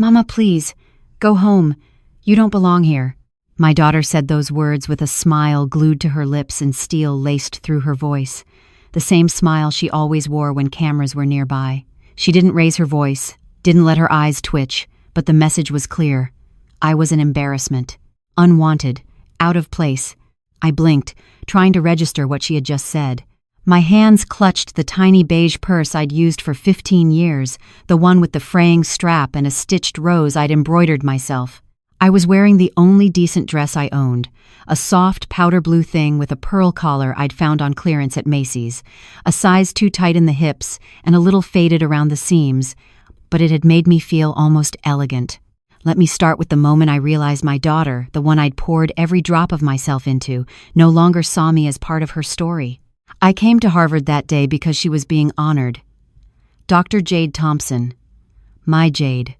"Mama, please, go home. You don't belong here." My daughter said those words with a smile glued to her lips and steel laced through her voice, the same smile she always wore when cameras were nearby. She didn't raise her voice, didn't let her eyes twitch, but the message was clear. I was an embarrassment. Unwanted. Out of place. I blinked, trying to register what she had just said. My hands clutched the tiny beige purse I'd used for 15 years, the one with the fraying strap and a stitched rose I'd embroidered myself. I was wearing the only decent dress I owned, a soft powder blue thing with a pearl collar I'd found on clearance at Macy's, a size too tight in the hips and a little faded around the seams, but it had made me feel almost elegant. Let me start with the moment I realized my daughter, the one I'd poured every drop of myself into, no longer saw me as part of her story. I came to Harvard that day because she was being honored. Dr. Jade Thompson. My Jade.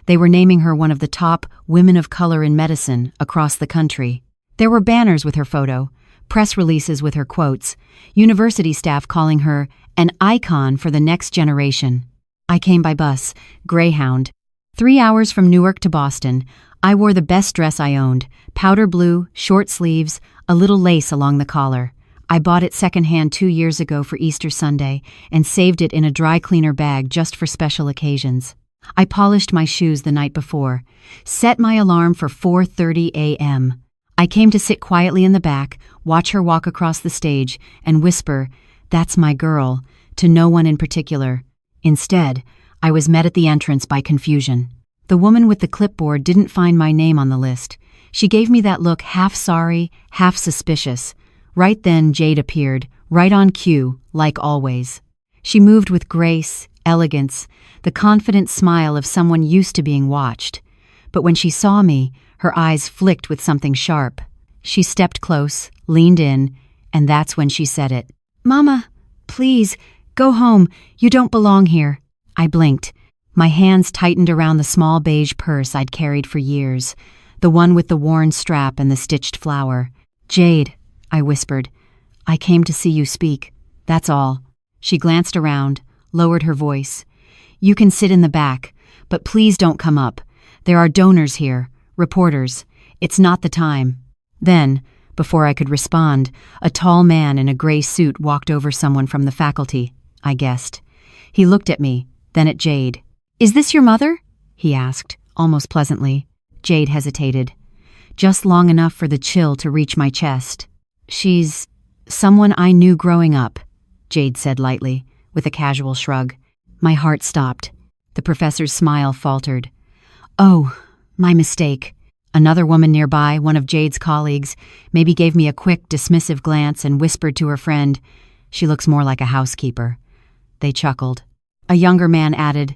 They were naming her one of the top women of color in medicine across the country. There were banners with her photo, press releases with her quotes, university staff calling her an icon for the next generation. I came by bus, Greyhound. 3 hours from Newark to Boston. I wore the best dress I owned, powder blue, short sleeves, a little lace along the collar. I bought it secondhand 2 years ago for Easter Sunday and saved it in a dry cleaner bag just for special occasions. I polished my shoes the night before, set my alarm for 4:30 a.m. I came to sit quietly in the back, watch her walk across the stage, and whisper, "That's my girl," to no one in particular. Instead, I was met at the entrance by confusion. The woman with the clipboard didn't find my name on the list. She gave me that look, half sorry, half suspicious. Right then, Jade appeared, right on cue, like always. She moved with grace, elegance, the confident smile of someone used to being watched. But when she saw me, her eyes flicked with something sharp. She stepped close, leaned in, and that's when she said it. "Mama, please, go home. You don't belong here." I blinked. My hands tightened around the small beige purse I'd carried for years, the one with the worn strap and the stitched flower. "Jade," I whispered, "I came to see you speak. That's all." She glanced around, lowered her voice. "You can sit in the back, but please don't come up. There are donors here, reporters. It's not the time." Then, before I could respond, a tall man in a gray suit walked over someone from the faculty, I guessed. He looked at me, then at Jade. "Is this your mother?" he asked, almost pleasantly. Jade hesitated, just long enough for the chill to reach my chest. "She's someone I knew growing up," Jade said lightly, with a casual shrug. My heart stopped. The professor's smile faltered. "Oh, my mistake." Another woman nearby, one of Jade's colleagues, maybe gave me a quick, dismissive glance and whispered to her friend, "She looks more like a housekeeper." They chuckled. A younger man added,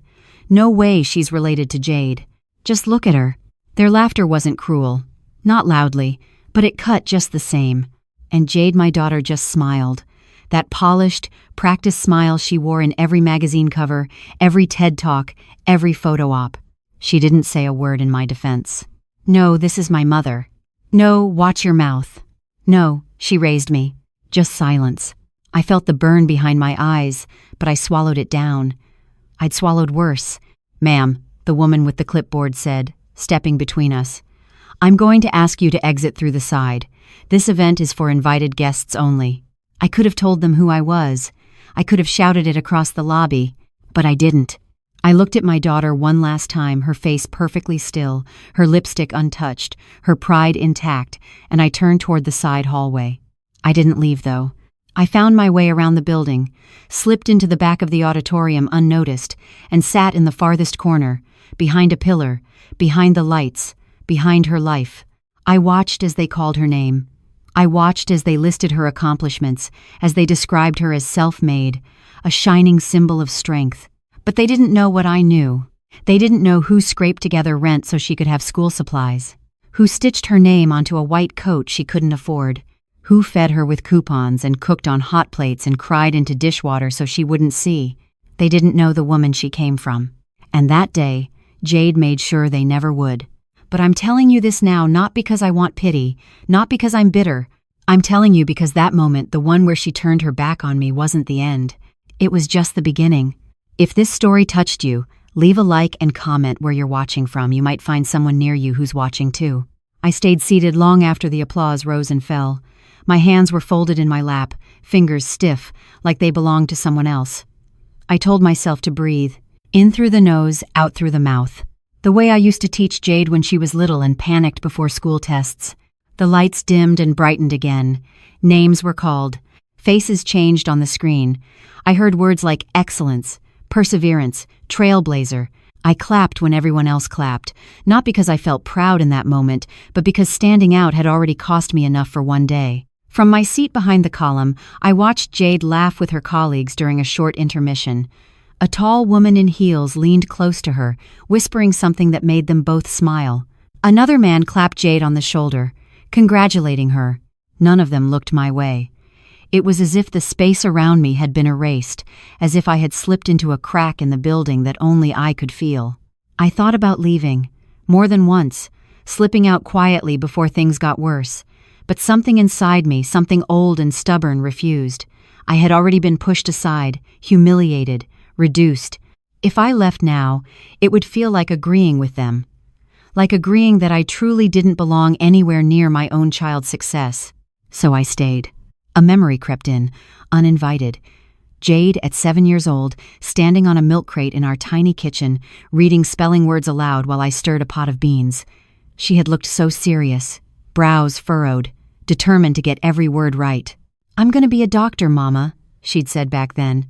"No way she's related to Jade. Just look at her." Their laughter wasn't cruel. Not loudly, but it cut just the same. And Jade, my daughter, just smiled. That polished, practiced smile she wore in every magazine cover, every TED Talk, every photo op. She didn't say a word in my defense. "No, this is my mother." "No, watch your mouth." "No," she raised me. Just silence. I felt the burn behind my eyes, but I swallowed it down. I'd swallowed worse. "Ma'am," the woman with the clipboard said, stepping between us. "I'm going to ask you to exit through the side. This event is for invited guests only." I could have told them who I was. I could have shouted it across the lobby, but I didn't. I looked at my daughter one last time, her face perfectly still, her lipstick untouched, her pride intact, and I turned toward the side hallway. I didn't leave, though. I found my way around the building, slipped into the back of the auditorium unnoticed, and sat in the farthest corner, behind a pillar, behind the lights, behind her life. I watched as they called her name. I watched as they listed her accomplishments, as they described her as self-made, a shining symbol of strength. But they didn't know what I knew. They didn't know who scraped together rent so she could have school supplies, who stitched her name onto a white coat she couldn't afford, who fed her with coupons and cooked on hot plates and cried into dishwater so she wouldn't see. They didn't know the woman she came from. And that day, Jade made sure they never would. But I'm telling you this now not because I want pity, not because I'm bitter. I'm telling you because that moment, the one where she turned her back on me, wasn't the end. It was just the beginning. If this story touched you, Leave a like and comment where you're watching from. You might find someone near you who's watching too. I stayed seated long after the applause rose and fell. My hands were folded in my lap, fingers stiff, like they belonged to someone else. I told myself to breathe, in through the nose, out through the mouth. The way I used to teach Jade when she was little and panicked before school tests. The lights dimmed and brightened again. Names were called. Faces changed on the screen. I heard words like excellence, perseverance, trailblazer. I clapped when everyone else clapped, not because I felt proud in that moment, but because standing out had already cost me enough for one day. From my seat behind the column, I watched Jade laugh with her colleagues during a short intermission. A tall woman in heels leaned close to her, whispering something that made them both smile. Another man clapped Jade on the shoulder, congratulating her. None of them looked my way. It was as if the space around me had been erased, as if I had slipped into a crack in the building that only I could feel. I thought about leaving, more than once, slipping out quietly before things got worse. But something inside me, something old and stubborn, refused. I had already been pushed aside, humiliated, reduced. If I left now, it would feel like agreeing with them. Like agreeing that I truly didn't belong anywhere near my own child's success. So I stayed. A memory crept in, uninvited. Jade, at 7 years old, standing on a milk crate in our tiny kitchen, reading spelling words aloud while I stirred a pot of beans. She had looked so serious, brows furrowed, determined to get every word right. "I'm going to be a doctor, Mama," she'd said back then.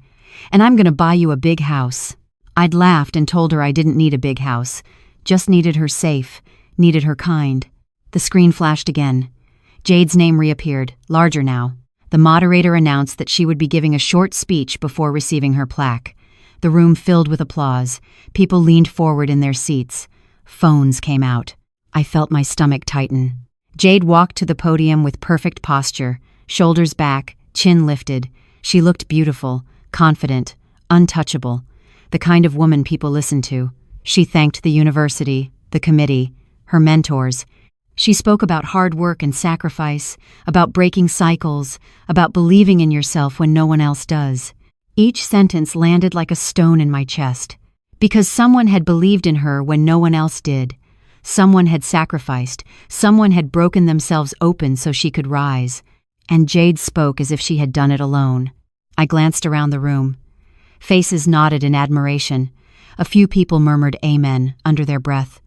"And I'm going to buy you a big house." I'd laughed and told her I didn't need a big house, just needed her safe, needed her kind. The screen flashed again. Jade's name reappeared, larger now. The moderator announced that she would be giving a short speech before receiving her plaque. The room filled with applause. People leaned forward in their seats. Phones came out. I felt my stomach tighten. Jade walked to the podium with perfect posture, shoulders back, chin lifted. She looked beautiful, confident, untouchable, the kind of woman people listen to. She thanked the university, the committee, her mentors. She spoke about hard work and sacrifice, about breaking cycles, about believing in yourself when no one else does. Each sentence landed like a stone in my chest. Because someone had believed in her when no one else did. Someone had sacrificed. Someone had broken themselves open so she could rise. And Jade spoke as if she had done it alone. I glanced around the room. Faces nodded in admiration. A few people murmured amen under their breath.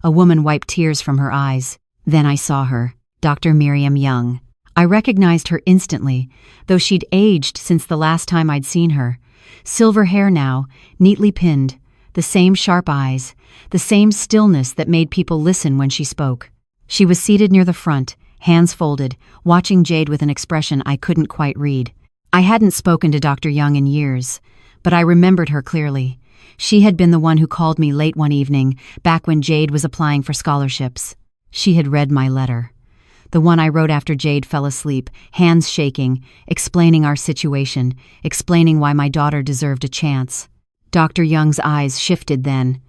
A woman wiped tears from her eyes. Then I saw her, Dr. Miriam Young. I recognized her instantly, though she'd aged since the last time I'd seen her. Silver hair now, neatly pinned, the same sharp eyes, the same stillness that made people listen when she spoke. She was seated near the front, hands folded, watching Jade with an expression I couldn't quite read. I hadn't spoken to Dr. Young in years, but I remembered her clearly. She had been the one who called me late one evening, back when Jade was applying for scholarships. She had read my letter. The one I wrote after Jade fell asleep, hands shaking, explaining our situation, explaining why my daughter deserved a chance. Dr. Young's eyes shifted then.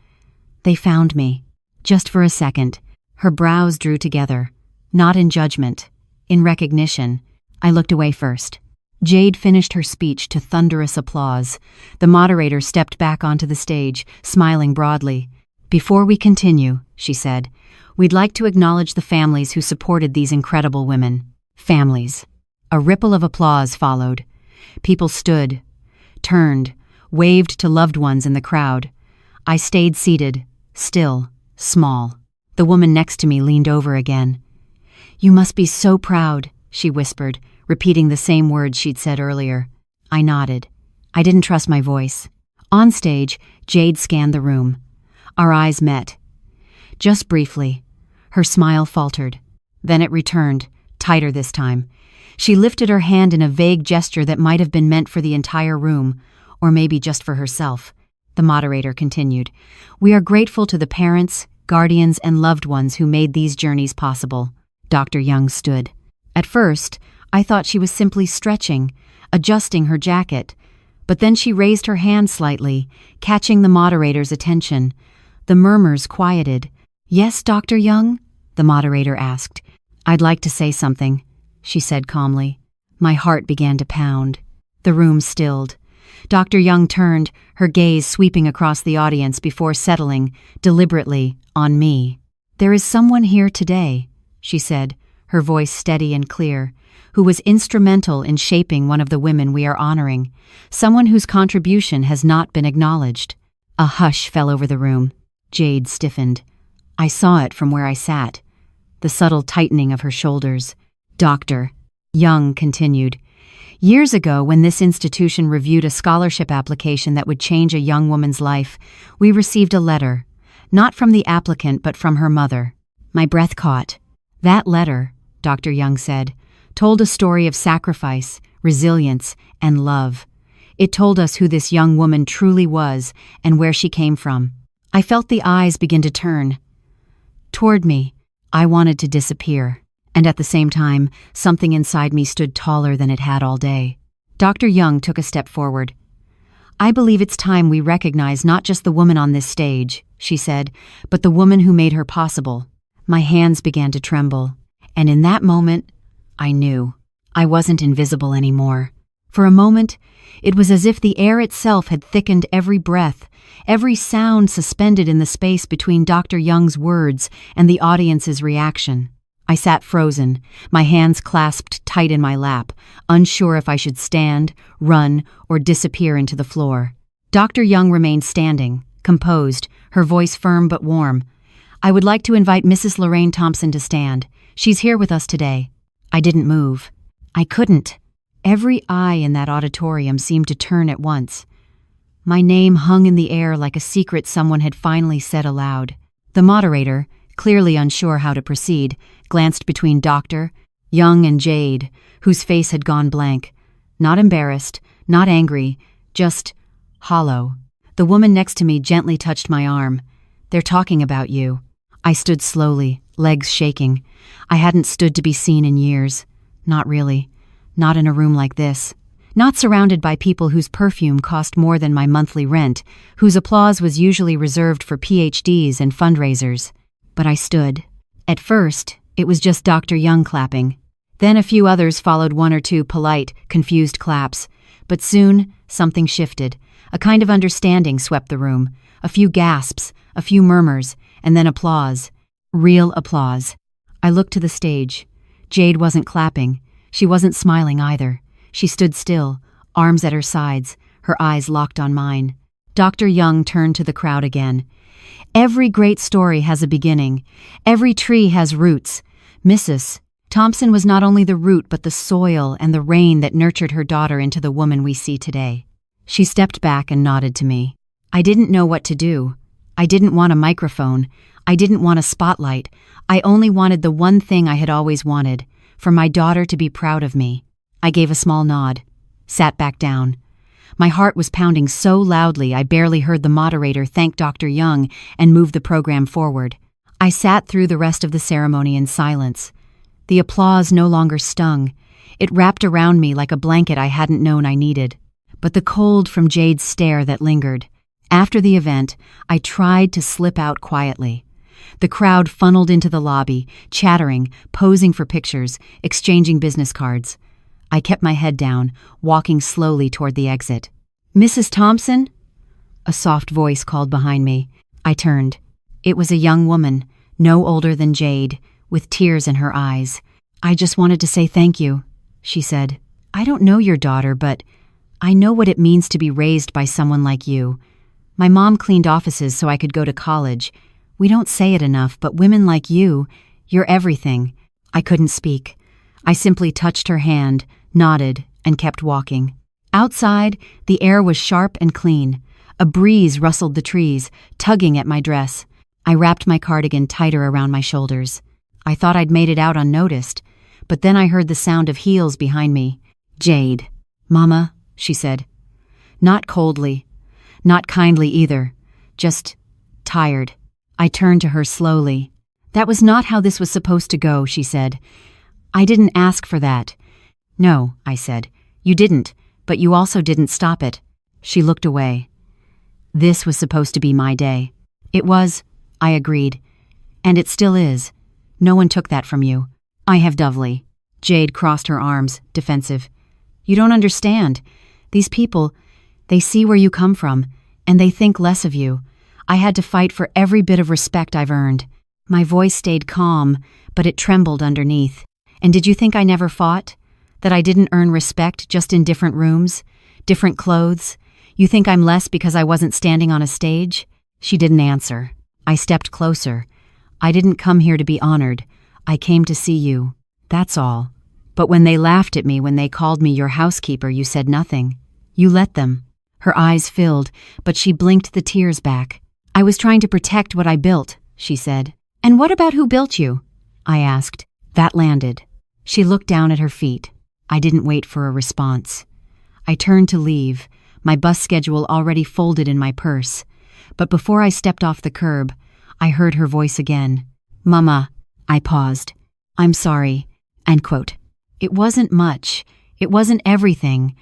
They found me. Just for a second. Her brows drew together. Not in judgment. In recognition. I looked away first. Jade finished her speech to thunderous applause. The moderator stepped back onto the stage, smiling broadly. "Before we continue," she said, "we'd like to acknowledge the families who supported these incredible women." Families. A ripple of applause followed. People stood, turned, waved to loved ones in the crowd. I stayed seated, still, small. The woman next to me leaned over again. "You must be so proud," she whispered, repeating the same words she'd said earlier. I nodded. I didn't trust my voice. On stage, Jade scanned the room. Our eyes met. Just briefly. Her smile faltered. Then it returned, tighter this time. She lifted her hand in a vague gesture that might have been meant for the entire room, or maybe just for herself. The moderator continued. "We are grateful to the parents, guardians, and loved ones who made these journeys possible." Dr. Young stood. At first, I thought she was simply stretching, adjusting her jacket. But then she raised her hand slightly, catching the moderator's attention. The murmurs quieted. "Yes, Dr. Young?" the moderator asked. "I'd like to say something," she said calmly. My heart began to pound. The room stilled. Dr. Young turned, her gaze sweeping across the audience before settling, deliberately, on me. "There is someone here today," she said, her voice steady and clear, "who was instrumental in shaping one of the women we are honoring, someone whose contribution has not been acknowledged." A hush fell over the room. Jade stiffened. I saw it from where I sat, the subtle tightening of her shoulders. "Dr. Young continued, "Years ago, when this institution reviewed a scholarship application that would change a young woman's life, we received a letter, not from the applicant but from her mother." My breath caught. That letter, Dr. Young said, told a story of sacrifice, resilience, and love. It told us who this young woman truly was and where she came from. I felt the eyes begin to turn toward me. I wanted to disappear, and at the same time, something inside me stood taller than it had all day. Dr. Young took a step forward. "I believe it's time we recognize not just the woman on this stage," she said, "but the woman who made her possible." My hands began to tremble, and in that moment, I knew I wasn't invisible anymore. For a moment, it was as if the air itself had thickened every breath, every sound suspended in the space between Dr. Young's words and the audience's reaction. I sat frozen, my hands clasped tight in my lap, unsure if I should stand, run, or disappear into the floor. Dr. Young remained standing, composed, her voice firm but warm. "I would like to invite Mrs. Lorraine Thompson to stand. She's here with us today." I didn't move. I couldn't. Every eye in that auditorium seemed to turn at once. My name hung in the air like a secret someone had finally said aloud. The moderator, clearly unsure how to proceed, glanced between Dr. Young and Jade, whose face had gone blank. Not embarrassed, not angry, just hollow. The woman next to me gently touched my arm. "They're talking about you." I stood slowly, legs shaking. I hadn't stood to be seen in years. Not really. Not in a room like this. Not surrounded by people whose perfume cost more than my monthly rent, whose applause was usually reserved for PhDs and fundraisers. But I stood. At first, it was just Dr. Young clapping. Then a few others followed one or two polite, confused claps. But soon, something shifted. A kind of understanding swept the room. A few gasps, a few murmurs, and then applause. Real applause. I looked to the stage. Jade wasn't clapping. She wasn't smiling either. She stood still, arms at her sides, her eyes locked on mine. Dr. Young turned to the crowd again. "Every great story has a beginning. Every tree has roots. Mrs. Thompson was not only the root but the soil and the rain that nurtured her daughter into the woman we see today." She stepped back and nodded to me. I didn't know what to do. I didn't want a microphone. I didn't want a spotlight. I only wanted the one thing I had always wanted, for my daughter to be proud of me. I gave a small nod, sat back down. My heart was pounding so loudly I barely heard the moderator thank Dr. Young and move the program forward. I sat through the rest of the ceremony in silence. The applause no longer stung. It wrapped around me like a blanket I hadn't known I needed. But the cold from Jade's stare that lingered. After the event, I tried to slip out quietly. The crowd funneled into the lobby, chattering, posing for pictures, exchanging business cards. I kept my head down, walking slowly toward the exit. "Mrs. Thompson?" A soft voice called behind me. I turned. It was a young woman, no older than Jade, with tears in her eyes. "I just wanted to say thank you," she said. "I don't know your daughter, but I know what it means to be raised by someone like you. My mom cleaned offices so I could go to college. We don't say it enough, but women like you, you're everything." I couldn't speak. I simply touched her hand, nodded, and kept walking. Outside, the air was sharp and clean. A breeze rustled the trees, tugging at my dress. I wrapped my cardigan tighter around my shoulders. I thought I'd made it out unnoticed, but then I heard the sound of heels behind me. "Jade." "Mama," she said. Not coldly, not kindly either, just tired. I turned to her slowly. "That was not how this was supposed to go," she said. "I didn't ask for that." "No," I said. "You didn't, but you also didn't stop it." She looked away. This was supposed to be my day. It was, I agreed. And it still is. No one took that from you. I have Dovely. Jade crossed her arms, defensive. "You don't understand. These people, They see where you come from, and they think less of you. I had to fight for every bit of respect I've earned. My voice stayed calm, but it trembled underneath. And did you think I never fought? That I didn't earn respect just in different rooms? Different clothes? You think I'm less because I wasn't standing on a stage? She didn't answer. I stepped closer. I didn't come here to be honored. I came to see you. That's all. But when they laughed at me when they called me your housekeeper, you said nothing. You let them. Her eyes filled, but she blinked the tears back. I was trying to protect what I built, she said. And what about who built you? I asked. That landed. She looked down at her feet. I didn't wait for a response. I turned to leave, my bus schedule already folded in my purse. But before I stepped off the curb, I heard her voice again. Mama. I paused. I'm sorry. End quote. It wasn't much. It wasn't everything.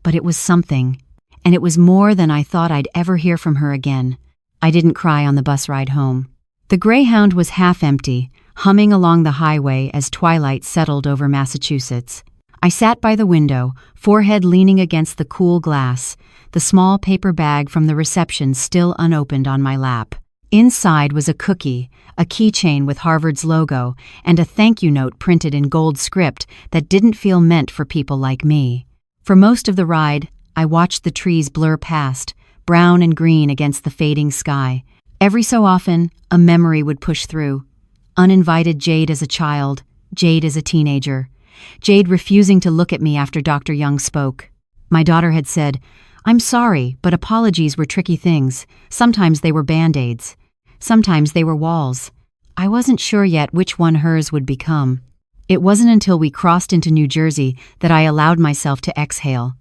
But it was something. And it was more than I thought I'd ever hear from her again. I didn't cry on the bus ride home. The Greyhound was half empty, humming along the highway as twilight settled over Massachusetts. I sat by the window, forehead leaning against the cool glass, the small paper bag from the reception still unopened on my lap. Inside was a cookie, a keychain with Harvard's logo, and a thank you note printed in gold script that didn't feel meant for people like me. For most of the ride, I watched the trees blur past, brown and green against the fading sky. Every so often, a memory would push through. Uninvited Jade as a child, Jade as a teenager, Jade refusing to look at me after Dr. Young spoke. My daughter had said, I'm sorry, but apologies were tricky things. Sometimes they were band-aids. Sometimes they were walls. I wasn't sure yet which one hers would become. It wasn't until we crossed into New Jersey that I allowed myself to exhale.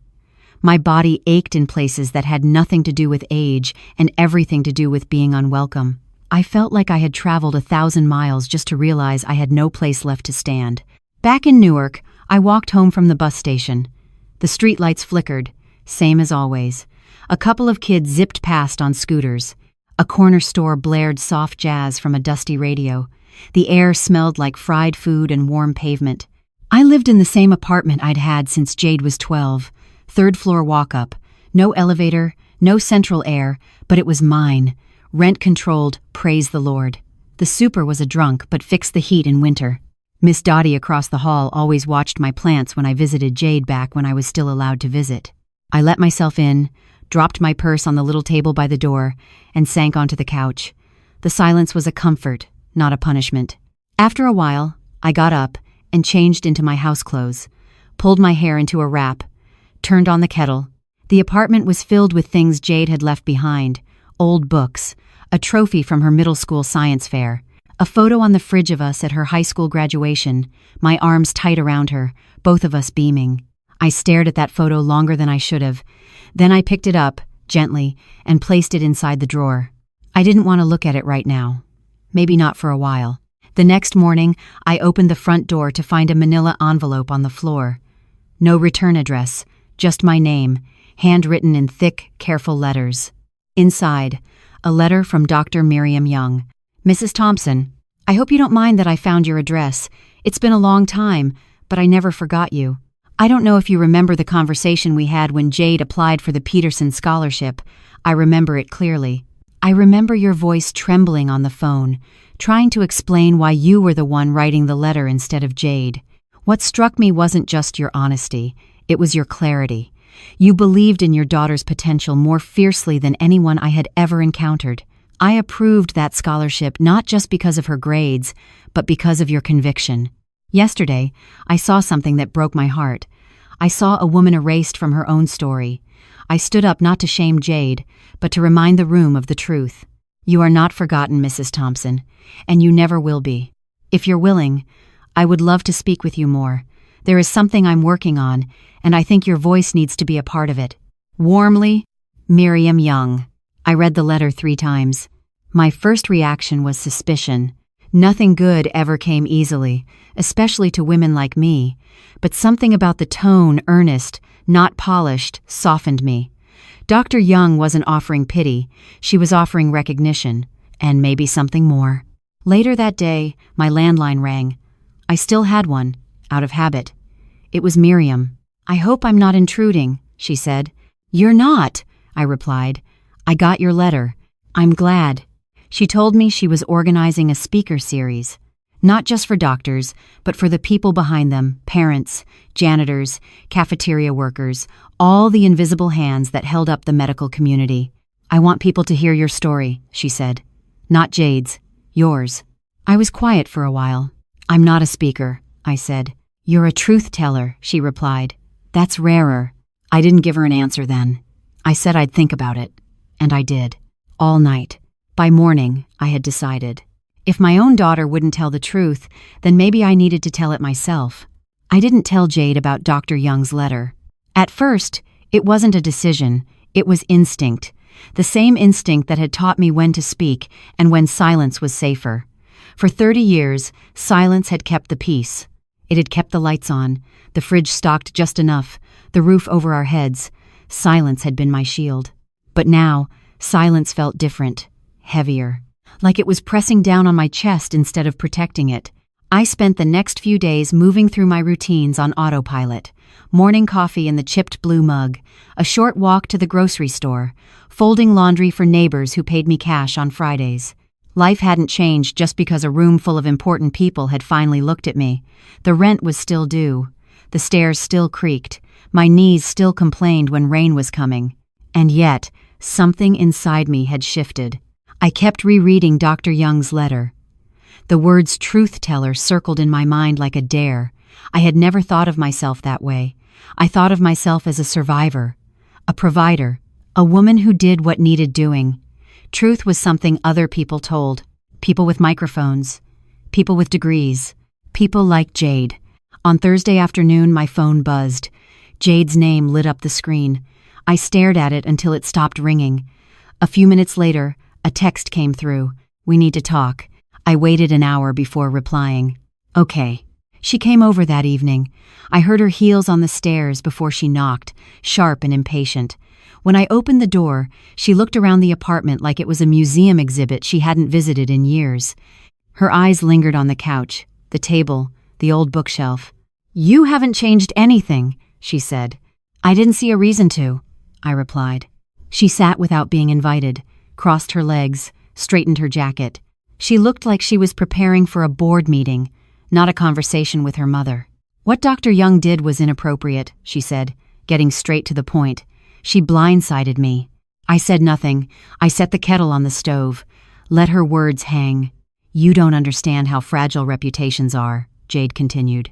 My body ached in places that had nothing to do with age and everything to do with being unwelcome. I felt like I had traveled 1,000 miles just to realize I had no place left to stand. Back in Newark, I walked home from the bus station. The streetlights flickered, same as always. A couple of kids zipped past on scooters. A corner store blared soft jazz from a dusty radio. The air smelled like fried food and warm pavement. I lived in the same apartment I'd had since Jade was 12. Third-floor walk-up. No elevator, no central air, but it was mine. Rent-controlled, praise the Lord. The super was a drunk, but fixed the heat in winter. Miss Dottie across the hall always watched my plants when I visited Jade back when I was still allowed to visit. I let myself in, dropped my purse on the little table by the door, and sank onto the couch. The silence was a comfort, not a punishment. After a while, I got up and changed into my house clothes, pulled my hair into a wrap, turned on the kettle. The apartment was filled with things Jade had left behind, old books, a trophy from her middle school science fair, a photo on the fridge of us at her high school graduation, my arms tight around her, both of us beaming. I stared at that photo longer than I should have. Then I picked it up, gently, and placed it inside the drawer. I didn't want to look at it right now. Maybe not for a while. The next morning, I opened the front door to find a manila envelope on the floor. No return address, just my name, handwritten in thick, careful letters. Inside, a letter from Dr. Miriam Young. Mrs. Thompson, I hope you don't mind that I found your address. It's been a long time, but I never forgot you. I don't know if you remember the conversation we had when Jade applied for the Peterson Scholarship. I remember it clearly. I remember your voice trembling on the phone, trying to explain why you were the one writing the letter instead of Jade. What struck me wasn't just your honesty, it was your clarity. You believed in your daughter's potential more fiercely than anyone I had ever encountered. I approved that scholarship not just because of her grades, but because of your conviction. Yesterday, I saw something that broke my heart. I saw a woman erased from her own story. I stood up not to shame Jade, but to remind the room of the truth. You are not forgotten, Mrs. Thompson, and you never will be. If you're willing, I would love to speak with you more. There is something I'm working on, and I think your voice needs to be a part of it. Warmly, Miriam Young. I read the letter 3 times. My first reaction was suspicion. Nothing good ever came easily, especially to women like me, but something about the tone, earnest, not polished, softened me. Dr. Young wasn't offering pity, she was offering recognition, and maybe something more. Later that day, my landline rang. I still had one, out of habit. It was Miriam. I hope I'm not intruding, she said. "You're not," I replied. "I got your letter. I'm glad." She told me she was organizing a speaker series, not just for doctors, but for the people behind them, parents, janitors, cafeteria workers, all the invisible hands that held up the medical community. "I want people to hear your story," she said. "Not Jade's, yours." I was quiet for a while. "I'm not a speaker," I said. "You're a truth teller," she replied. "That's rarer." I didn't give her an answer then. I said I'd think about it, and I did. All night. By morning, I had decided. If my own daughter wouldn't tell the truth, then maybe I needed to tell it myself. I didn't tell Jade about Dr. Young's letter. At first, it wasn't a decision, it was instinct. The same instinct that had taught me when to speak and when silence was safer. For 30 years, silence had kept the peace. It had kept the lights on, the fridge stocked just enough, the roof over our heads. Silence had been my shield. But now, silence felt different, heavier. Like it was pressing down on my chest instead of protecting it. I spent the next few days moving through my routines on autopilot. Morning coffee in the chipped blue mug, a short walk to the grocery store, folding laundry for neighbors who paid me cash on Fridays. Life hadn't changed just because a room full of important people had finally looked at me. The rent was still due. The stairs still creaked. My knees still complained when rain was coming. And yet, something inside me had shifted. I kept rereading Dr. Young's letter. The words truth teller circled in my mind like a dare. I had never thought of myself that way. I thought of myself as a survivor, a provider, a woman who did what needed doing. Truth was something other people told. People with microphones. People with degrees. People like Jade. On Thursday afternoon, my phone buzzed. Jade's name lit up the screen. I stared at it until it stopped ringing. A few minutes later, a text came through. "We need to talk." I waited an hour before replying. "Okay." She came over that evening. I heard her heels on the stairs before she knocked, sharp and impatient. When I opened the door, she looked around the apartment like it was a museum exhibit she hadn't visited in years. Her eyes lingered on the couch, the table, the old bookshelf. "You haven't changed anything," she said. "I didn't see a reason to," I replied. She sat without being invited, crossed her legs, straightened her jacket. She looked like she was preparing for a board meeting, not a conversation with her mother. "What Dr. Young did was inappropriate," she said, getting straight to the point. She blindsided me. I said nothing. I set the kettle on the stove. Let her words hang. "You don't understand how fragile reputations are," Jade continued.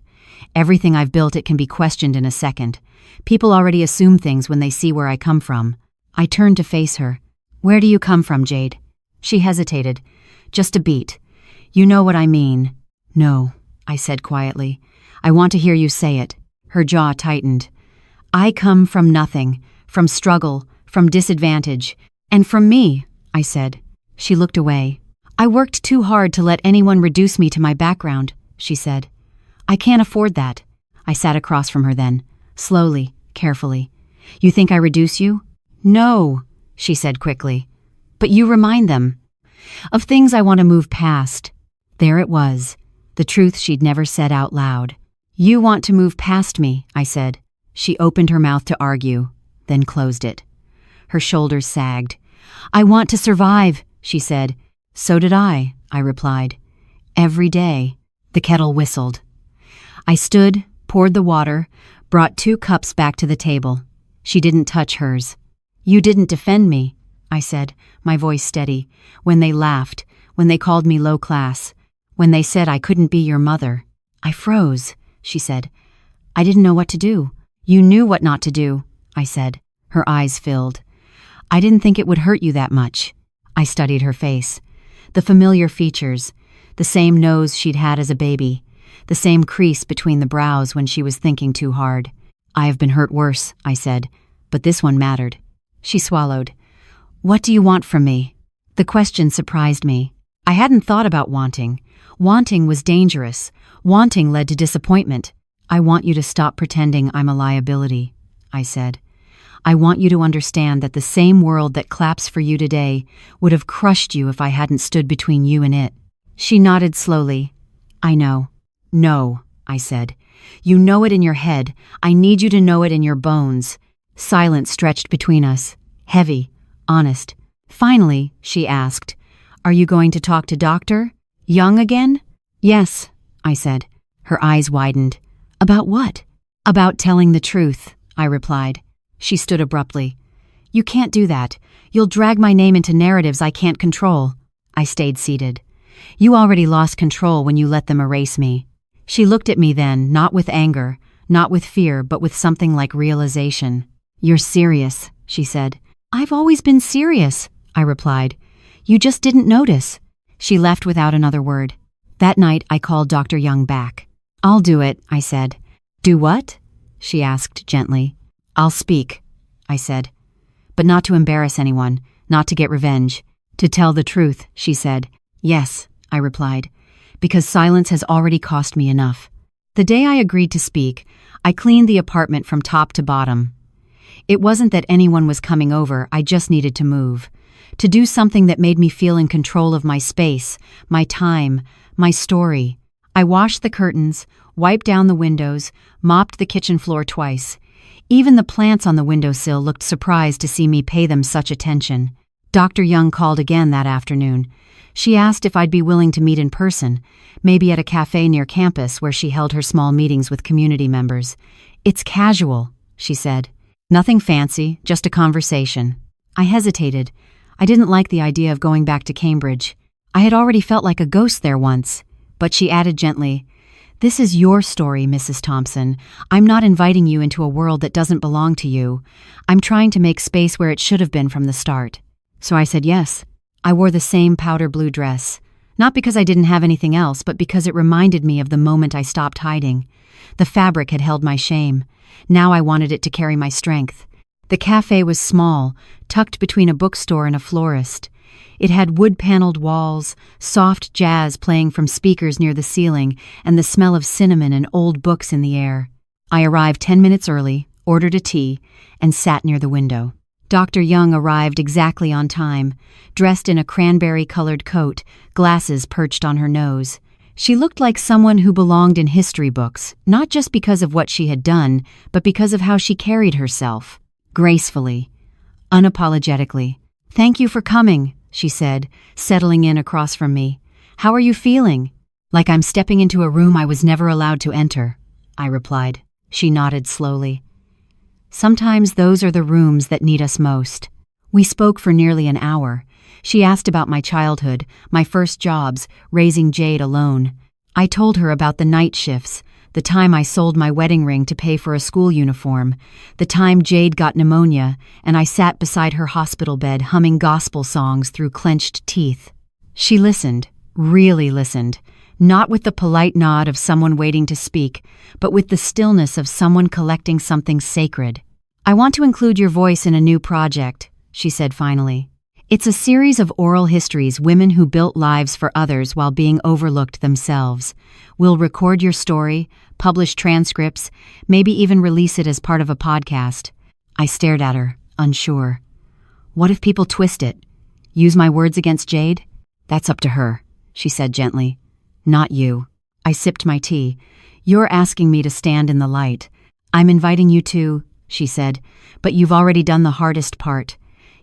"Everything I've built, it can be questioned in a second. People already assume things when they see where I come from." I turned to face her. "Where do you come from, Jade?" She hesitated. "Just a beat. You know what I mean." "No," I said quietly. "I want to hear you say it." Her jaw tightened. "I come from nothing, from struggle, from disadvantage, and from me," I said. She looked away. "I worked too hard to let anyone reduce me to my background," she said. "I can't afford that." I sat across from her then, slowly, carefully. "You think I reduce you?" "No," she said quickly. "But you remind them of things I want to move past." There it was, the truth she'd never said out loud. "You want to move past me," I said. She opened her mouth to argue, then closed it. Her shoulders sagged. "I want to survive," she said. "So did I replied. "Every day." The kettle whistled. I stood, poured the water, brought 2 cups back to the table. She didn't touch hers. "You didn't defend me," I said, my voice steady, "when they laughed, when they called me low class, when they said I couldn't be your mother." I froze, she said. "I didn't know what to do." "You knew what not to do," I said. Her eyes filled. "I didn't think it would hurt you that much." I studied her face. The familiar features, the same nose she'd had as a baby, the same crease between the brows when she was thinking too hard. "I have been hurt worse," I said, "but this one mattered." She swallowed. "What do you want from me?" The question surprised me. I hadn't thought about wanting. Wanting was dangerous. Wanting led to disappointment. "I want you to stop pretending I'm a liability," I said. "I want you to understand that the same world that claps for you today would have crushed you if I hadn't stood between you and it." She nodded slowly. "I know." "No," I said. "You know it in your head. I need you to know it in your bones." Silence stretched between us, heavy, honest. Finally, she asked, "Are you going to talk to Dr. Young again?" "Yes," I said. Her eyes widened. "About what?" "About telling the truth," I replied. She stood abruptly. "You can't do that. You'll drag my name into narratives I can't control." I stayed seated. "You already lost control when you let them erase me." She looked at me then, not with anger, not with fear, but with something like realization. "You're serious," she said. "I've always been serious," I replied. "You just didn't notice." She left without another word. That night, I called Dr. Young back. "I'll do it," I said. "Do what?" she asked gently. "I'll speak," I said. "But not to embarrass anyone, not to get revenge. To tell the truth," she said. "Yes," I replied, "because silence has already cost me enough." The day I agreed to speak, I cleaned the apartment from top to bottom. It wasn't that anyone was coming over, I just needed to move. To do something that made me feel in control of my space, my time, my story. I washed the curtains, wiped down the windows, mopped the kitchen floor twice. Even the plants on the windowsill looked surprised to see me pay them such attention. Dr. Young called again that afternoon. She asked if I'd be willing to meet in person, maybe at a cafe near campus where she held her small meetings with community members. "It's casual," she said. "Nothing fancy, just a conversation." I hesitated. I didn't like the idea of going back to Cambridge. I had already felt like a ghost there once. But she added gently, "This is your story, Mrs. Thompson. I'm not inviting you into a world that doesn't belong to you. I'm trying to make space where it should have been from the start." So I said yes. I wore the same powder blue dress. Not because I didn't have anything else, but because it reminded me of the moment I stopped hiding. The fabric had held my shame. Now I wanted it to carry my strength. The cafe was small, tucked between a bookstore and a florist. It had wood-paneled walls, soft jazz playing from speakers near the ceiling, and the smell of cinnamon and old books in the air. I arrived 10 minutes early, ordered a tea, and sat near the window. Dr. Young arrived exactly on time, dressed in a cranberry-colored coat, glasses perched on her nose. She looked like someone who belonged in history books, not just because of what she had done, but because of how she carried herself. Gracefully, unapologetically. "Thank you for coming," she said, settling in across from me. "How are you feeling?" "Like I'm stepping into a room I was never allowed to enter," I replied. She nodded slowly. "Sometimes those are the rooms that need us most." We spoke for nearly an hour. She asked about my childhood, my first jobs, raising Jade alone. I told her about the night shifts, the time I sold my wedding ring to pay for a school uniform, the time Jade got pneumonia, and I sat beside her hospital bed humming gospel songs through clenched teeth. She listened, really listened, not with the polite nod of someone waiting to speak, but with the stillness of someone collecting something sacred. "I want to include your voice in a new project," she said finally. "It's a series of oral histories, women who built lives for others while being overlooked themselves. We'll record your story, publish transcripts, maybe even release it as part of a podcast." I stared at her, unsure. "What if people twist it? Use my words against Jade?" "That's up to her," she said gently. "Not you." I sipped my tea. "You're asking me to stand in the light. I'm inviting you to," she said, "but you've already done the hardest part.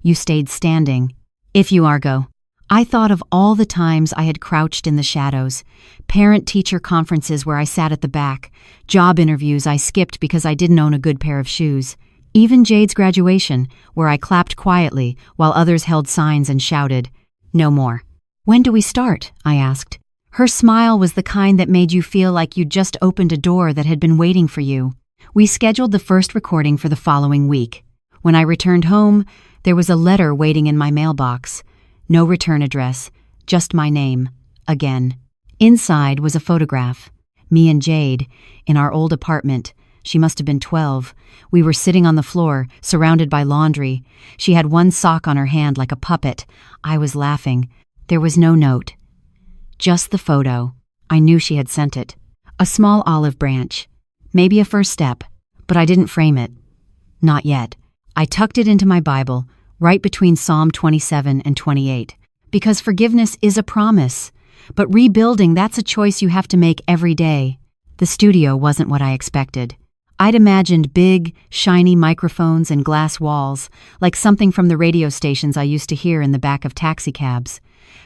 You stayed standing. If you are, go." I thought of all the times I had crouched in the shadows, parent-teacher conferences where I sat at the back, job interviews I skipped because I didn't own a good pair of shoes, even Jade's graduation, where I clapped quietly while others held signs and shouted, "No more." "When do we start?" I asked. Her smile was the kind that made you feel like you'd just opened a door that had been waiting for you. We scheduled the first recording for the following week. When I returned home, there was a letter waiting in my mailbox. No return address, just my name, again. Inside was a photograph. Me and Jade, in our old apartment. She must have been 12. We were sitting on the floor, surrounded by laundry. She had one sock on her hand like a puppet. I was laughing. There was no note. Just the photo. I knew she had sent it. A small olive branch. Maybe a first step, but I didn't frame it. Not yet. I tucked it into my Bible, right between Psalm 27 and 28, because forgiveness is a promise, but rebuilding, that's a choice you have to make every day. The studio wasn't what I expected. I'd imagined big, shiny microphones and glass walls, like something from the radio stations I used to hear in the back of taxicabs.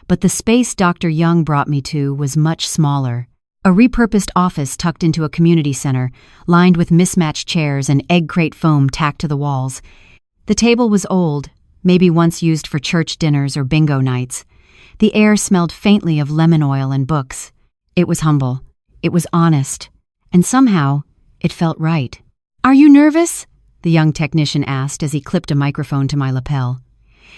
But the space Dr. Young brought me to was much smaller. A repurposed office tucked into a community center, lined with mismatched chairs and egg crate foam tacked to the walls. The table was old, maybe once used for church dinners or bingo nights. The air smelled faintly of lemon oil and books. It was humble. It was honest. And somehow, it felt right. "Are you nervous?" the young technician asked as he clipped a microphone to my lapel.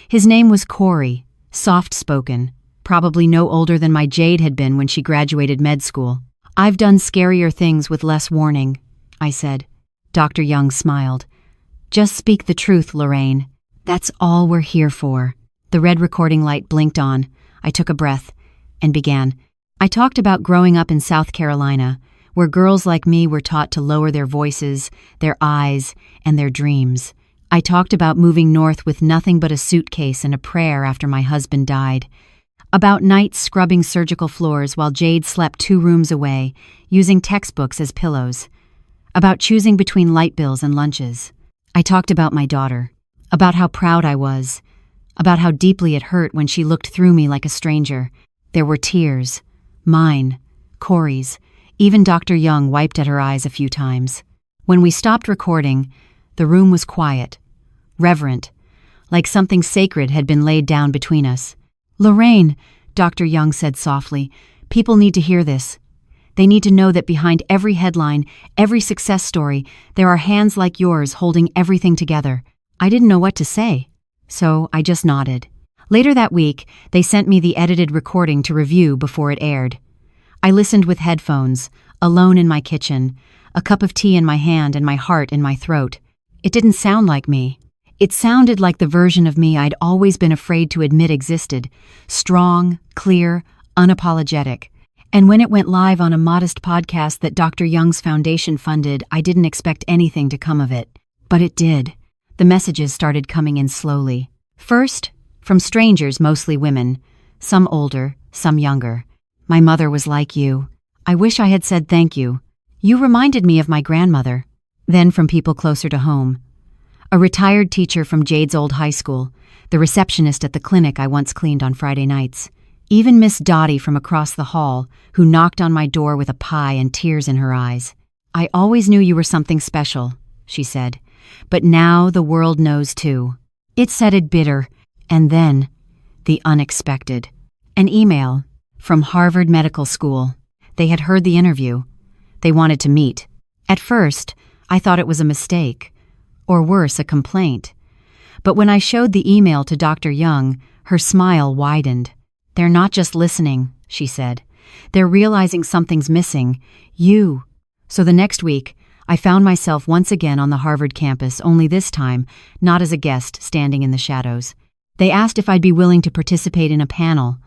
His name was Corey, soft-spoken, probably no older than my Jade had been when she graduated med school. "I've done scarier things with less warning," I said. Dr. Young smiled. "Just speak the truth, Lorraine. That's all we're here for." The red recording light blinked on. I took a breath and began. I talked about growing up in South Carolina, where girls like me were taught to lower their voices, their eyes, and their dreams. I talked about moving north with nothing but a suitcase and a prayer after my husband died. About nights scrubbing surgical floors while Jade slept 2 rooms away, using textbooks as pillows. About choosing between light bills and lunches. I talked about my daughter, about how proud I was, about how deeply it hurt when she looked through me like a stranger. There were tears. Mine, Corey's. Even Dr. Young wiped at her eyes a few times. When we stopped recording, the room was quiet, reverent, like something sacred had been laid down between us. "Lorraine," Dr. Young said softly, "people need to hear this. They need to know that behind every headline, every success story, there are hands like yours holding everything together." I didn't know what to say, so I just nodded. Later that week, they sent me the edited recording to review before it aired. I listened with headphones, alone in my kitchen, a cup of tea in my hand and my heart in my throat. It didn't sound like me. It sounded like the version of me I'd always been afraid to admit existed, strong, clear, unapologetic. And when it went live on a modest podcast that Dr. Young's foundation funded, I didn't expect anything to come of it. But it did. The messages started coming in slowly. First, from strangers, mostly women, some older, some younger. "My mother was like you. I wish I had said thank you. You reminded me of my grandmother." Then from people closer to home. A retired teacher from Jade's old high school, the receptionist at the clinic I once cleaned on Friday nights. Even Miss Dottie from across the hall, who knocked on my door with a pie and tears in her eyes. "I always knew you were something special," she said. "But now the world knows too." It sounded bitter. And then, the unexpected. An email from Harvard Medical School. They had heard the interview. They wanted to meet. At first, I thought it was a mistake, or worse, a complaint. But when I showed the email to Dr. Young, her smile widened. "They're not just listening," she said. "They're realizing something's missing. You." So the next week, I found myself once again on the Harvard campus, only this time, not as a guest standing in the shadows. They asked if I'd be willing to participate in a panel,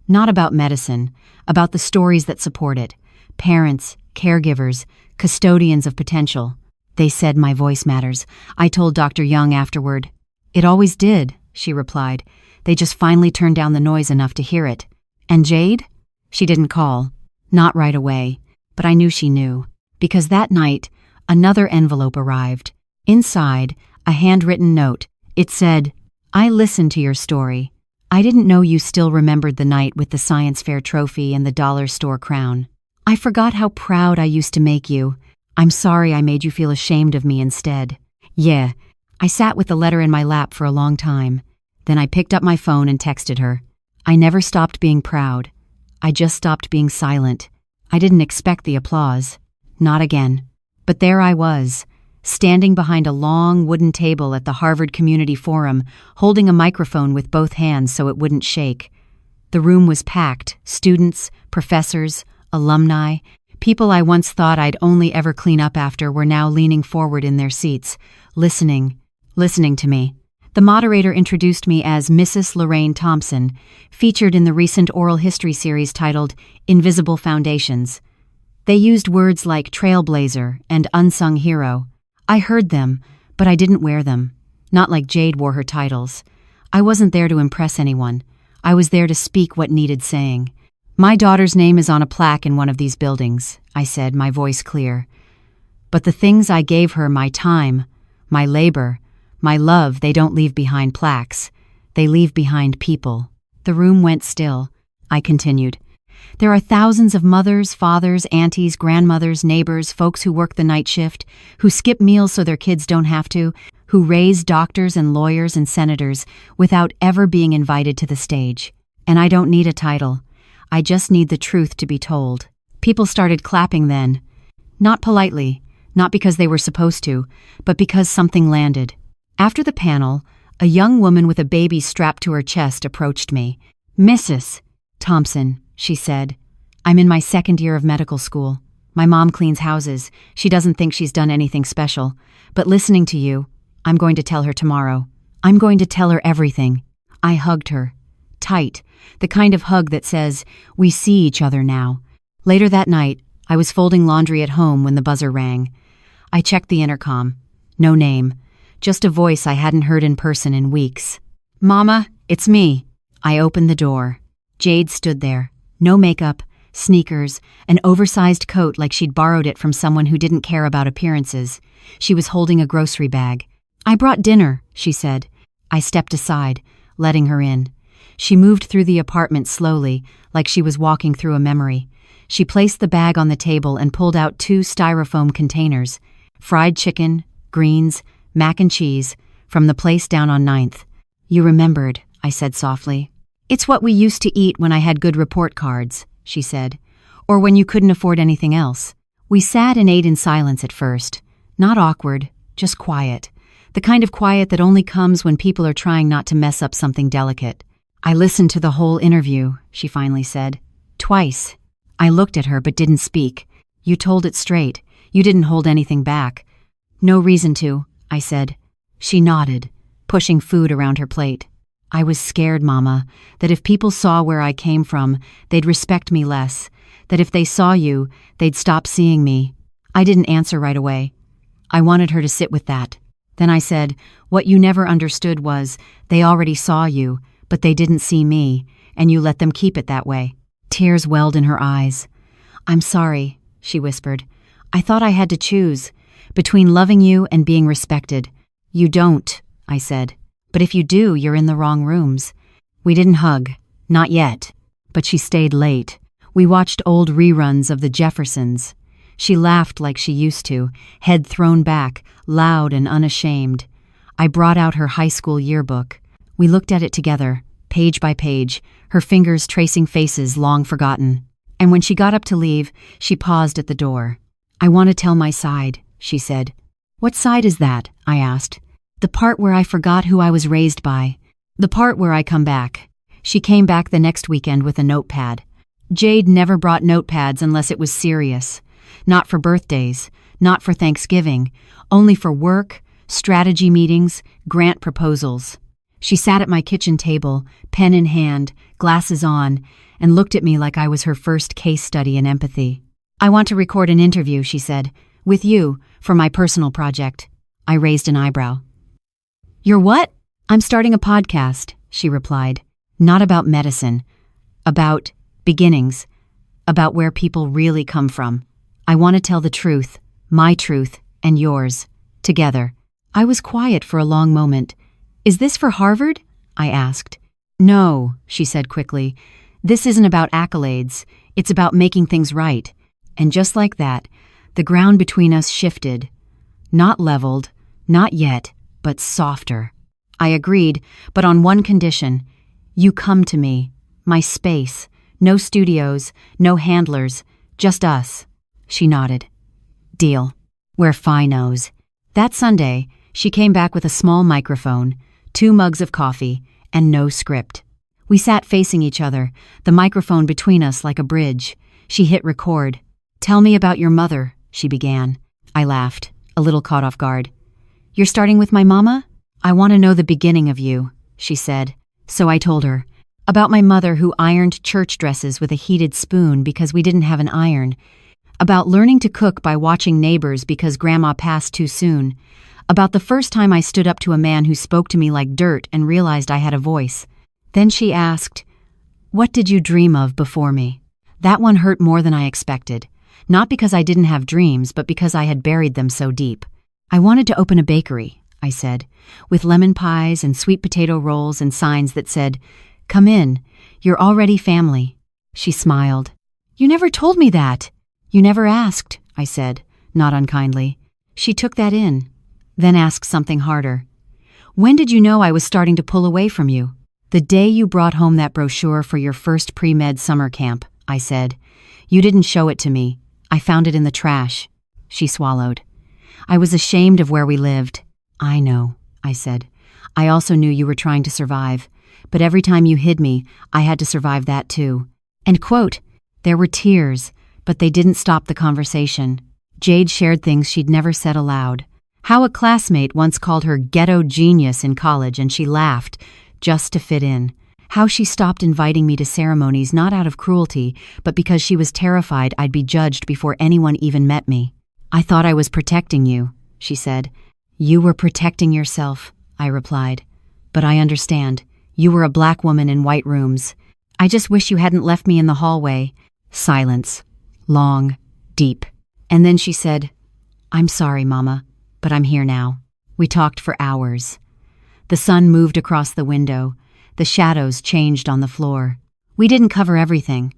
not about medicine, about the stories that support it. Parents, caregivers, custodians of potential. They said my voice matters. I told Dr. Young afterward. "It always did," she replied. "They just finally turned down the noise enough to hear it." And Jade? She didn't call. Not right away. But I knew she knew. Because that night, another envelope arrived. Inside, a handwritten note. It said, "I listened to your story. I didn't know you still remembered the night with the science fair trophy and the dollar store crown. I forgot how proud I used to make you. I'm sorry I made you feel ashamed of me instead." Yeah, I sat with the letter in my lap for a long time. Then I picked up my phone and texted her. I never stopped being proud. I just stopped being silent. I didn't expect the applause. Not again. But there I was, standing behind a long wooden table at the Harvard Community Forum, holding a microphone with both hands so it wouldn't shake. The room was packed. Students, professors, alumni, people I once thought I'd only ever clean up after were now leaning forward in their seats, listening to me. The moderator introduced me as Mrs. Lorraine Thompson, featured in the recent oral history series titled Invisible Foundations. They used words like trailblazer and unsung hero. I heard them, but I didn't wear them. Not like Jade wore her titles. I wasn't there to impress anyone. I was there to speak what needed saying. "My daughter's name is on a plaque in one of these buildings," I said, my voice clear. But the things I gave her, my time, my labor, my love, they don't leave behind plaques. They leave behind people. The room went still. I continued. There are thousands of mothers, fathers, aunties, grandmothers, neighbors, folks who work the night shift, who skip meals so their kids don't have to, who raise doctors and lawyers and senators without ever being invited to the stage. And I don't need a title. I just need the truth to be told. People started clapping then. Not politely, not because they were supposed to, but because something landed. After the panel, a young woman with a baby strapped to her chest approached me. "Mrs. Thompson," she said, "I'm in my second year of medical school. My mom cleans houses. She doesn't think she's done anything special. But listening to you, I'm going to tell her tomorrow. I'm going to tell her everything." I hugged her. Tight. The kind of hug that says, we see each other now. Later that night, I was folding laundry at home when the buzzer rang. I checked the intercom. No name. Just a voice I hadn't heard in person in weeks. "Mama, it's me." I opened the door. Jade stood there. No makeup, sneakers, an oversized coat like she'd borrowed it from someone who didn't care about appearances. She was holding a grocery bag. "I brought dinner," she said. I stepped aside, letting her in. She moved through the apartment slowly, like she was walking through a memory. She placed the bag on the table and pulled out 2 styrofoam containers. Fried chicken, greens, mac and cheese, from the place down on 9th. "You remembered," I said softly. "It's what we used to eat when I had good report cards," she said. "Or when you couldn't afford anything else." We sat and ate in silence at first. Not awkward, just quiet. The kind of quiet that only comes when people are trying not to mess up something delicate. "I listened to the whole interview," she finally said. "Twice." I looked at her but didn't speak. "You told it straight. You didn't hold anything back." "No reason to," I said. She nodded, pushing food around her plate. "I was scared, Mama, that if people saw where I came from, they'd respect me less, that if they saw you, they'd stop seeing me." I didn't answer right away. I wanted her to sit with that. Then I said, "What you never understood was, they already saw you, but they didn't see me, and you let them keep it that way." Tears welled in her eyes. "I'm sorry," she whispered. "I thought I had to choose between loving you and being respected." "You don't," I said. "But if you do, you're in the wrong rooms." We didn't hug. Not yet. But she stayed late. We watched old reruns of The Jeffersons. She laughed like she used to, head thrown back, loud and unashamed. I brought out her high school yearbook. We looked at it together, page by page, her fingers tracing faces long forgotten. And when she got up to leave, she paused at the door. "I want to tell my side," she said. "What side is that?" I asked. "The part where I forgot who I was raised by. The part where I come back." She came back the next weekend with a notepad. Jade never brought notepads unless it was serious. Not for birthdays, not for Thanksgiving, only for work, strategy meetings, grant proposals. She sat at my kitchen table, pen in hand, glasses on, and looked at me like I was her first case study in empathy. "I want to record an interview," she said, "with you, for my personal project." I raised an eyebrow. "You're what?" "I'm starting a podcast," she replied. "Not about medicine. About beginnings. About where people really come from. I want to tell the truth, my truth, and yours, together." I was quiet for a long moment. "Is this for Harvard?" I asked. "No," she said quickly. "This isn't about accolades. It's about making things right." And just like that, the ground between us shifted. Not leveled, not yet, but softer. I agreed, but on one condition. You come to me, my space, no studios, no handlers, just us. She nodded. "Deal. We're finos." That Sunday, she came back with a small microphone, 2 mugs of coffee, and no script. We sat facing each other, the microphone between us like a bridge. She hit record. "Tell me about your mother," she began. I laughed, a little caught off guard. "You're starting with my mama?" "I want to know the beginning of you," she said. So I told her. About my mother who ironed church dresses with a heated spoon because we didn't have an iron. About learning to cook by watching Neighbors because Grandma passed too soon. About the first time I stood up to a man who spoke to me like dirt and realized I had a voice. Then she asked, "What did you dream of before me?" That one hurt more than I expected. Not because I didn't have dreams, but because I had buried them so deep. I wanted to open a bakery, I said, with lemon pies and sweet potato rolls and signs that said, "Come in, you're already family." She smiled. "You never told me that." "You never asked," I said, not unkindly. She took that in, then asked something harder. "When did you know I was starting to pull away from you?" "The day you brought home that brochure for your first pre-med summer camp," I said. "You didn't show it to me. I found it in the trash." She swallowed. "I was ashamed of where we lived." "I know," I said. "I also knew you were trying to survive, but every time you hid me, I had to survive that too." End quote. There were tears, but they didn't stop the conversation. Jade shared things she'd never said aloud. How a classmate once called her ghetto genius in college and she laughed, just to fit in. How she stopped inviting me to ceremonies not out of cruelty, but because she was terrified I'd be judged before anyone even met me. "I thought I was protecting you," she said. "You were protecting yourself," I replied. "But I understand. You were a black woman in white rooms. I just wish you hadn't left me in the hallway." Silence. Long. Deep. And then she said, "I'm sorry, Mama, but I'm here now." We talked for hours. The sun moved across the window. The shadows changed on the floor. We didn't cover everything,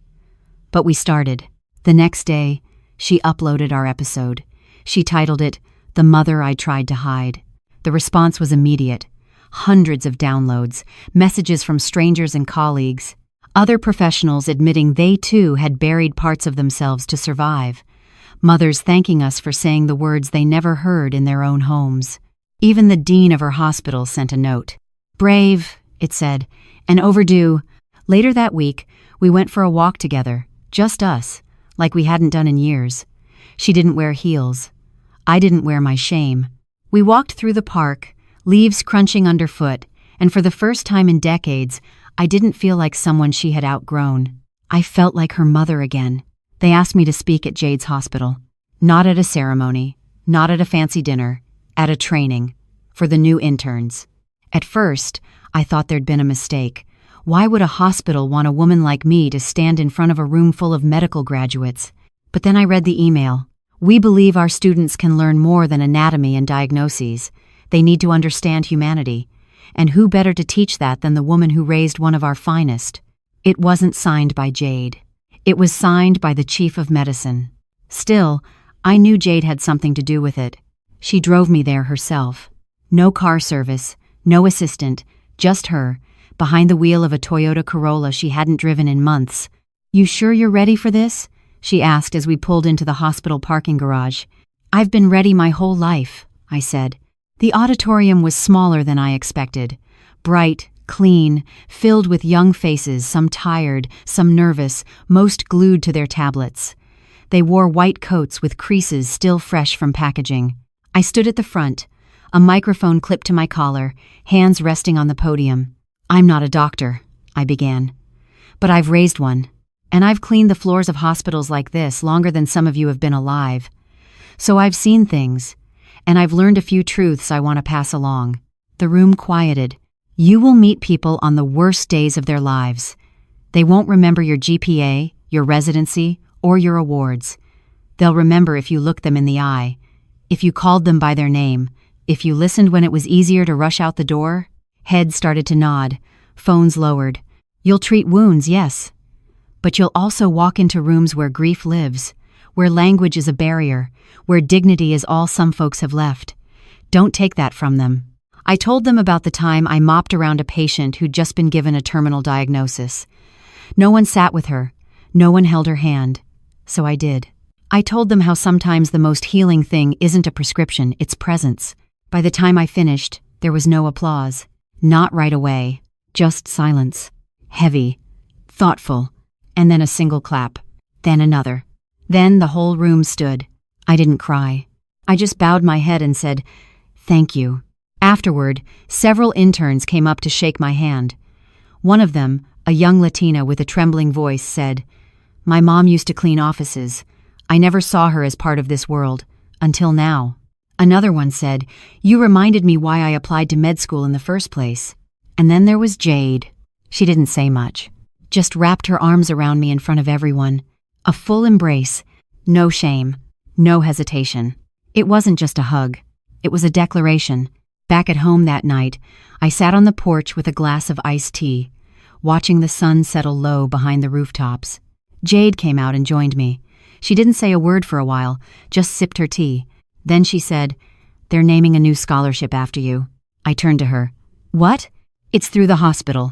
but we started. The next day, she uploaded our episode. She titled it, "The Mother I Tried to Hide." The response was immediate. Hundreds of downloads, messages from strangers and colleagues, other professionals admitting they too had buried parts of themselves to survive, mothers thanking us for saying the words they never heard in their own homes. Even the dean of her hospital sent a note. "Brave," it said, "and overdue." Later that week, we went for a walk together, just us, like we hadn't done in years. She didn't wear heels. I didn't wear my shame. We walked through the park, leaves crunching underfoot, and for the first time in decades, I didn't feel like someone she had outgrown. I felt like her mother again. They asked me to speak at Jade's hospital. Not at a ceremony, not at a fancy dinner, at a training, for the new interns. At first, I thought there'd been a mistake. Why would a hospital want a woman like me to stand in front of a room full of medical graduates? But then I read the email. "We believe our students can learn more than anatomy and diagnoses. They need to understand humanity. And who better to teach that than the woman who raised one of our finest?" It wasn't signed by Jade. It was signed by the chief of medicine. Still, I knew Jade had something to do with it. She drove me there herself. No car service, no assistant, just her, behind the wheel of a Toyota Corolla she hadn't driven in months. "You sure you're ready for this?" she asked as we pulled into the hospital parking garage. "I've been ready my whole life," I said. The auditorium was smaller than I expected. Bright, clean, filled with young faces, some tired, some nervous, most glued to their tablets. They wore white coats with creases still fresh from packaging. I stood at the front, a microphone clipped to my collar, hands resting on the podium. "I'm not a doctor," I began, "but I've raised one, and I've cleaned the floors of hospitals like this longer than some of you have been alive. So I've seen things, and I've learned a few truths I want to pass along." The room quieted. "You will meet people on the worst days of their lives. They won't remember your GPA, your residency, or your awards. They'll remember if you looked them in the eye, if you called them by their name, if you listened when it was easier to rush out the door." Heads started to nod, phones lowered. "You'll treat wounds, yes. But you'll also walk into rooms where grief lives, where language is a barrier, where dignity is all some folks have left. Don't take that from them." I told them about the time I mopped around a patient who'd just been given a terminal diagnosis. No one sat with her. No one held her hand. So I did. I told them how sometimes the most healing thing isn't a prescription, it's presence. By the time I finished, there was no applause. Not right away. Just silence. Heavy. Thoughtful. And then a single clap. Then another. Then the whole room stood. I didn't cry. I just bowed my head and said, "Thank you." Afterward, several interns came up to shake my hand. One of them, a young Latina with a trembling voice, said, "My mom used to clean offices. I never saw her as part of this world, until now." Another one said, "You reminded me why I applied to med school in the first place." And then there was Jade. She didn't say much, just wrapped her arms around me in front of everyone. A full embrace, No shame. No hesitation. It wasn't just a hug. It was a declaration. Back at home that night, I sat on the porch with a glass of iced tea, watching the sun settle low behind the rooftops. Jade came out and joined me. She didn't say a word for a while, just sipped her tea. Then she said, "They're naming a new scholarship after you." I turned to her. "What?" "It's through the hospital.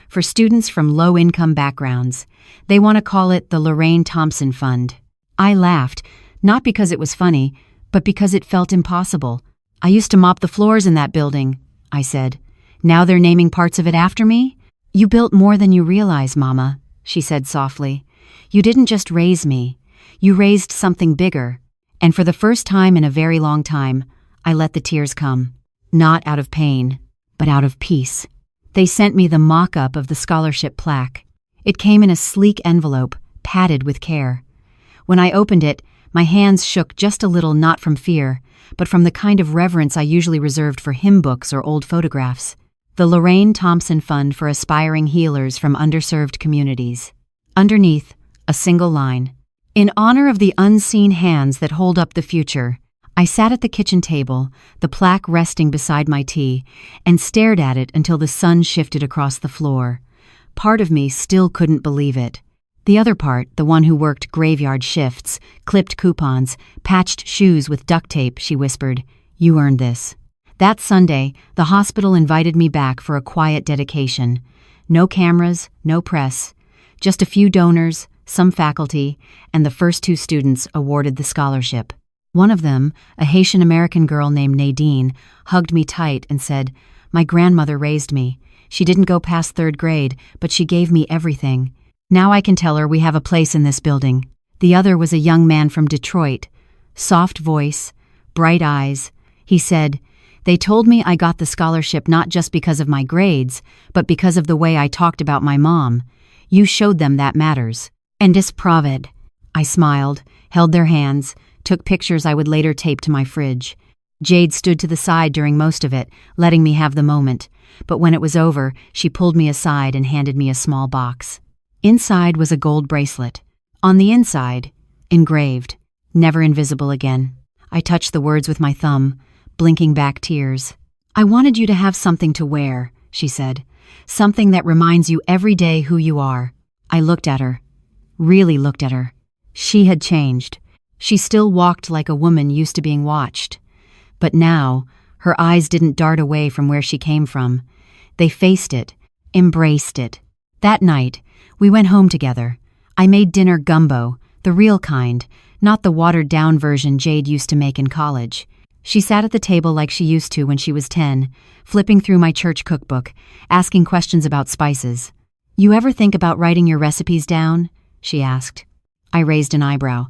For students from low-income backgrounds. They want to call it the Lorraine Thompson Fund." I laughed, not because it was funny, but because it felt impossible. "I used to mop the floors in that building," I said. "Now they're naming parts of it after me?" "You built more than you realize, Mama," she said softly. "You didn't just raise me. You raised something bigger." And for the first time in a very long time, I let the tears come. Not out of pain, but out of peace. They sent me the mock-up of the scholarship plaque. It came in a sleek envelope, padded with care. When I opened it, my hands shook just a little, not from fear, but from the kind of reverence I usually reserved for hymn books or old photographs. The Lorraine Thompson Fund for Aspiring Healers from Underserved Communities. Underneath, a single line. "In honor of the unseen hands that hold up the future." I sat at the kitchen table, the plaque resting beside my tea, and stared at it until the sun shifted across the floor. Part of me still couldn't believe it. The other part, the one who worked graveyard shifts, clipped coupons, patched shoes with duct tape, she whispered, "You earned this." That Sunday, the hospital invited me back for a quiet dedication. No cameras, no press. Just a few donors, some faculty, and the first 2 students awarded the scholarship. One of them, a Haitian-American girl named Nadine, hugged me tight and said, "My grandmother raised me. She didn't go past 3rd grade, but she gave me everything. Now I can tell her we have a place in this building." The other was a young man from Detroit. Soft voice, bright eyes. He said, "They told me I got the scholarship not just because of my grades, but because of the way I talked about my mom. You showed them that matters." "And is provid." I smiled, held their hands, took pictures I would later tape to my fridge. Jade stood to the side during most of it, letting me have the moment, but when it was over, she pulled me aside and handed me a small box. Inside was a gold bracelet. On the inside, engraved, "Never invisible again." I touched the words with my thumb, blinking back tears. "I wanted you to have something to wear," she said. "Something that reminds you every day who you are." I looked at her. Really looked at her. She had changed. She still walked like a woman used to being watched. But now, her eyes didn't dart away from where she came from. They faced it, embraced it. That night, we went home together. I made dinner gumbo, the real kind, not the watered-down version Jade used to make in college. She sat at the table like she used to when she was 10, flipping through my church cookbook, asking questions about spices. "You ever think about writing your recipes down?" she asked. I raised an eyebrow.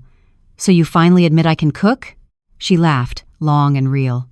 "So you finally admit I can cook?" She laughed, long and real.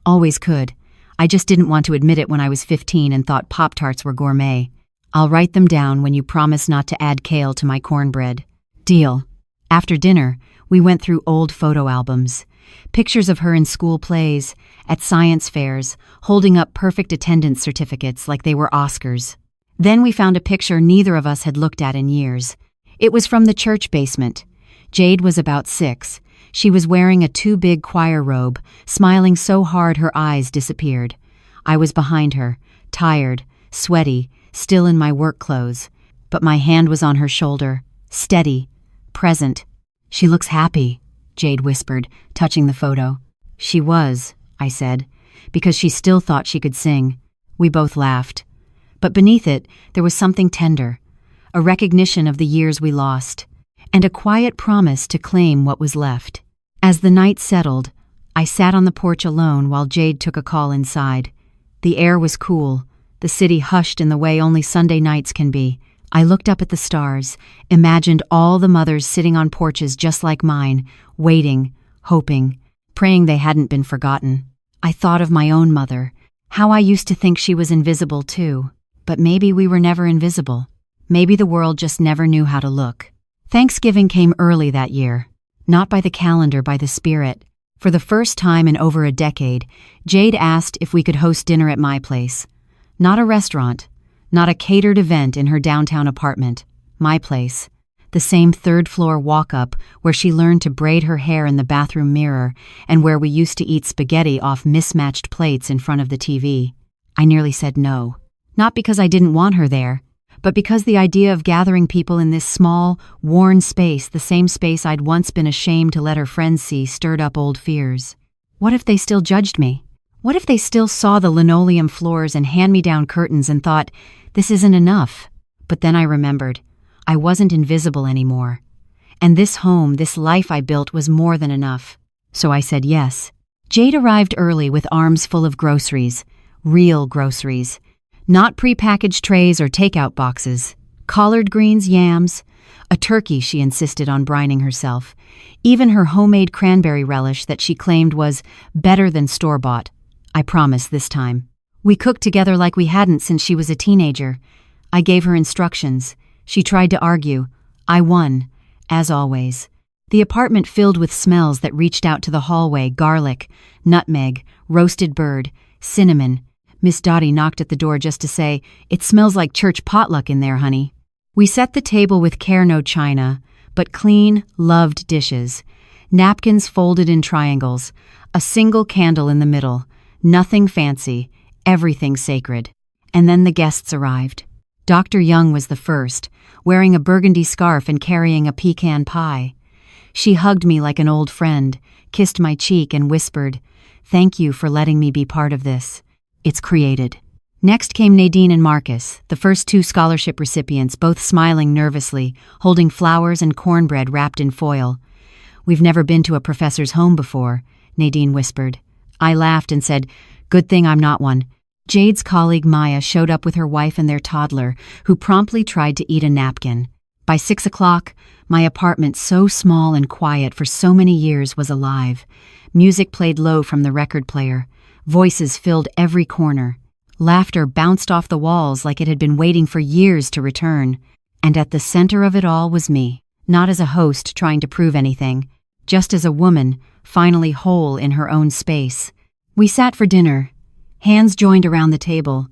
"Always could. I just didn't want to admit it when I was 15 and thought Pop-Tarts were gourmet. I'll write them down when you promise not to add kale to my cornbread." "Deal." After dinner, we went through old photo albums. Pictures of her in school plays, at science fairs, holding up perfect attendance certificates like they were Oscars. Then we found a picture neither of us had looked at in years. It was from the church basement. Jade was about 6. She was wearing a too big choir robe, smiling so hard her eyes disappeared. I was behind her, tired, sweaty, still in my work clothes. But my hand was on her shoulder, steady, present. "She looks happy," Jade whispered, touching the photo. "She was," I said, because she still thought she could sing. We both laughed. But beneath it, there was something tender, a recognition of the years we lost, and a quiet promise to claim what was left. As the night settled, I sat on the porch alone while Jade took a call inside. The air was cool, the city hushed in the way only Sunday nights can be. I looked up at the stars, imagined all the mothers sitting on porches just like mine, waiting, hoping, praying they hadn't been forgotten. I thought of my own mother, how I used to think she was invisible too. But maybe we were never invisible. Maybe the world just never knew how to look. Thanksgiving came early that year. Not by the calendar, by the spirit. For the first time in over a decade, Jade asked if we could host dinner at my place. Not a restaurant, not a catered event in her downtown apartment. My place. the same third-floor walk-up where she learned to braid her hair in the bathroom mirror and where we used to eat spaghetti off mismatched plates in front of the TV. I nearly said no. Not because I didn't want her there, but because the idea of gathering people in this small, worn space, the same space I'd once been ashamed to let her friends see, stirred up old fears. What if they still judged me? What if they still saw the linoleum floors and hand-me-down curtains and thought, this isn't enough? But then I remembered, I wasn't invisible anymore. And this home, this life I built was more than enough. So I said yes. Jade arrived early with arms full of groceries. Real groceries. Not prepackaged trays or takeout boxes. Collard greens, yams. A turkey she insisted on brining herself. Even her homemade cranberry relish that she claimed was better than store-bought. I promise this time. We cooked together like we hadn't since she was a teenager. I gave her instructions. She tried to argue. I won, as always. The apartment filled with smells that reached out to the hallway: garlic, nutmeg, roasted bird, cinnamon. Miss Dottie knocked at the door just to say, "It smells like church potluck in there, honey." We set the table with care, no china, but clean, loved dishes. Napkins folded in triangles, a single candle in the middle. Nothing fancy, everything sacred. And then the guests arrived. Dr. Young was the first, wearing a burgundy scarf and carrying a pecan pie. She hugged me like an old friend, kissed my cheek and whispered, "Thank you for letting me be part of this. It's created." Next came Nadine and Marcus, the first two scholarship recipients, both smiling nervously, holding flowers and cornbread wrapped in foil. "We've never been to a professor's home before," Nadine whispered. I laughed and said, "Good thing I'm not one." Jade's colleague Maya showed up with her wife and their toddler, who promptly tried to eat a napkin. By 6 o'clock, my apartment, so small and quiet for so many years, was alive. Music played low from the record player. Voices filled every corner. Laughter bounced off the walls like it had been waiting for years to return. And at the center of it all was me, not as a host trying to prove anything, just as a woman, finally whole in her own space. We sat for dinner. Hands joined around the table.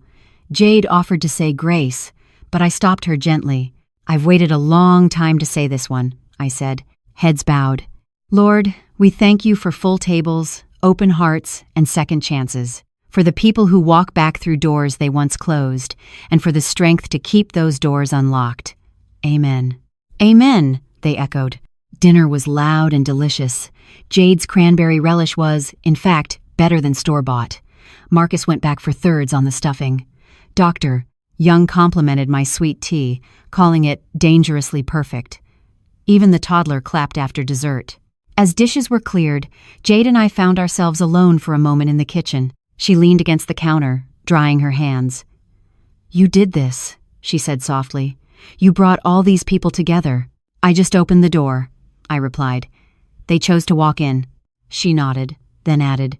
Jade offered to say grace, but I stopped her gently. "I've waited a long time to say this one," I said, heads bowed. "Lord, we thank you for full tables, open hearts, and second chances, for the people who walk back through doors they once closed, and for the strength to keep those doors unlocked. Amen." "Amen," they echoed. Dinner was loud and delicious. Jade's cranberry relish was, in fact, better than store-bought. Marcus went back for thirds on the stuffing. Dr. Young complimented my sweet tea, calling it dangerously perfect. Even the toddler clapped after dessert. As dishes were cleared, Jade and I found ourselves alone for a moment in the kitchen. She leaned against the counter, drying her hands. "You did this," she said softly. "You brought all these people together." "I just opened the door," I replied. "They chose to walk in." She nodded, then added,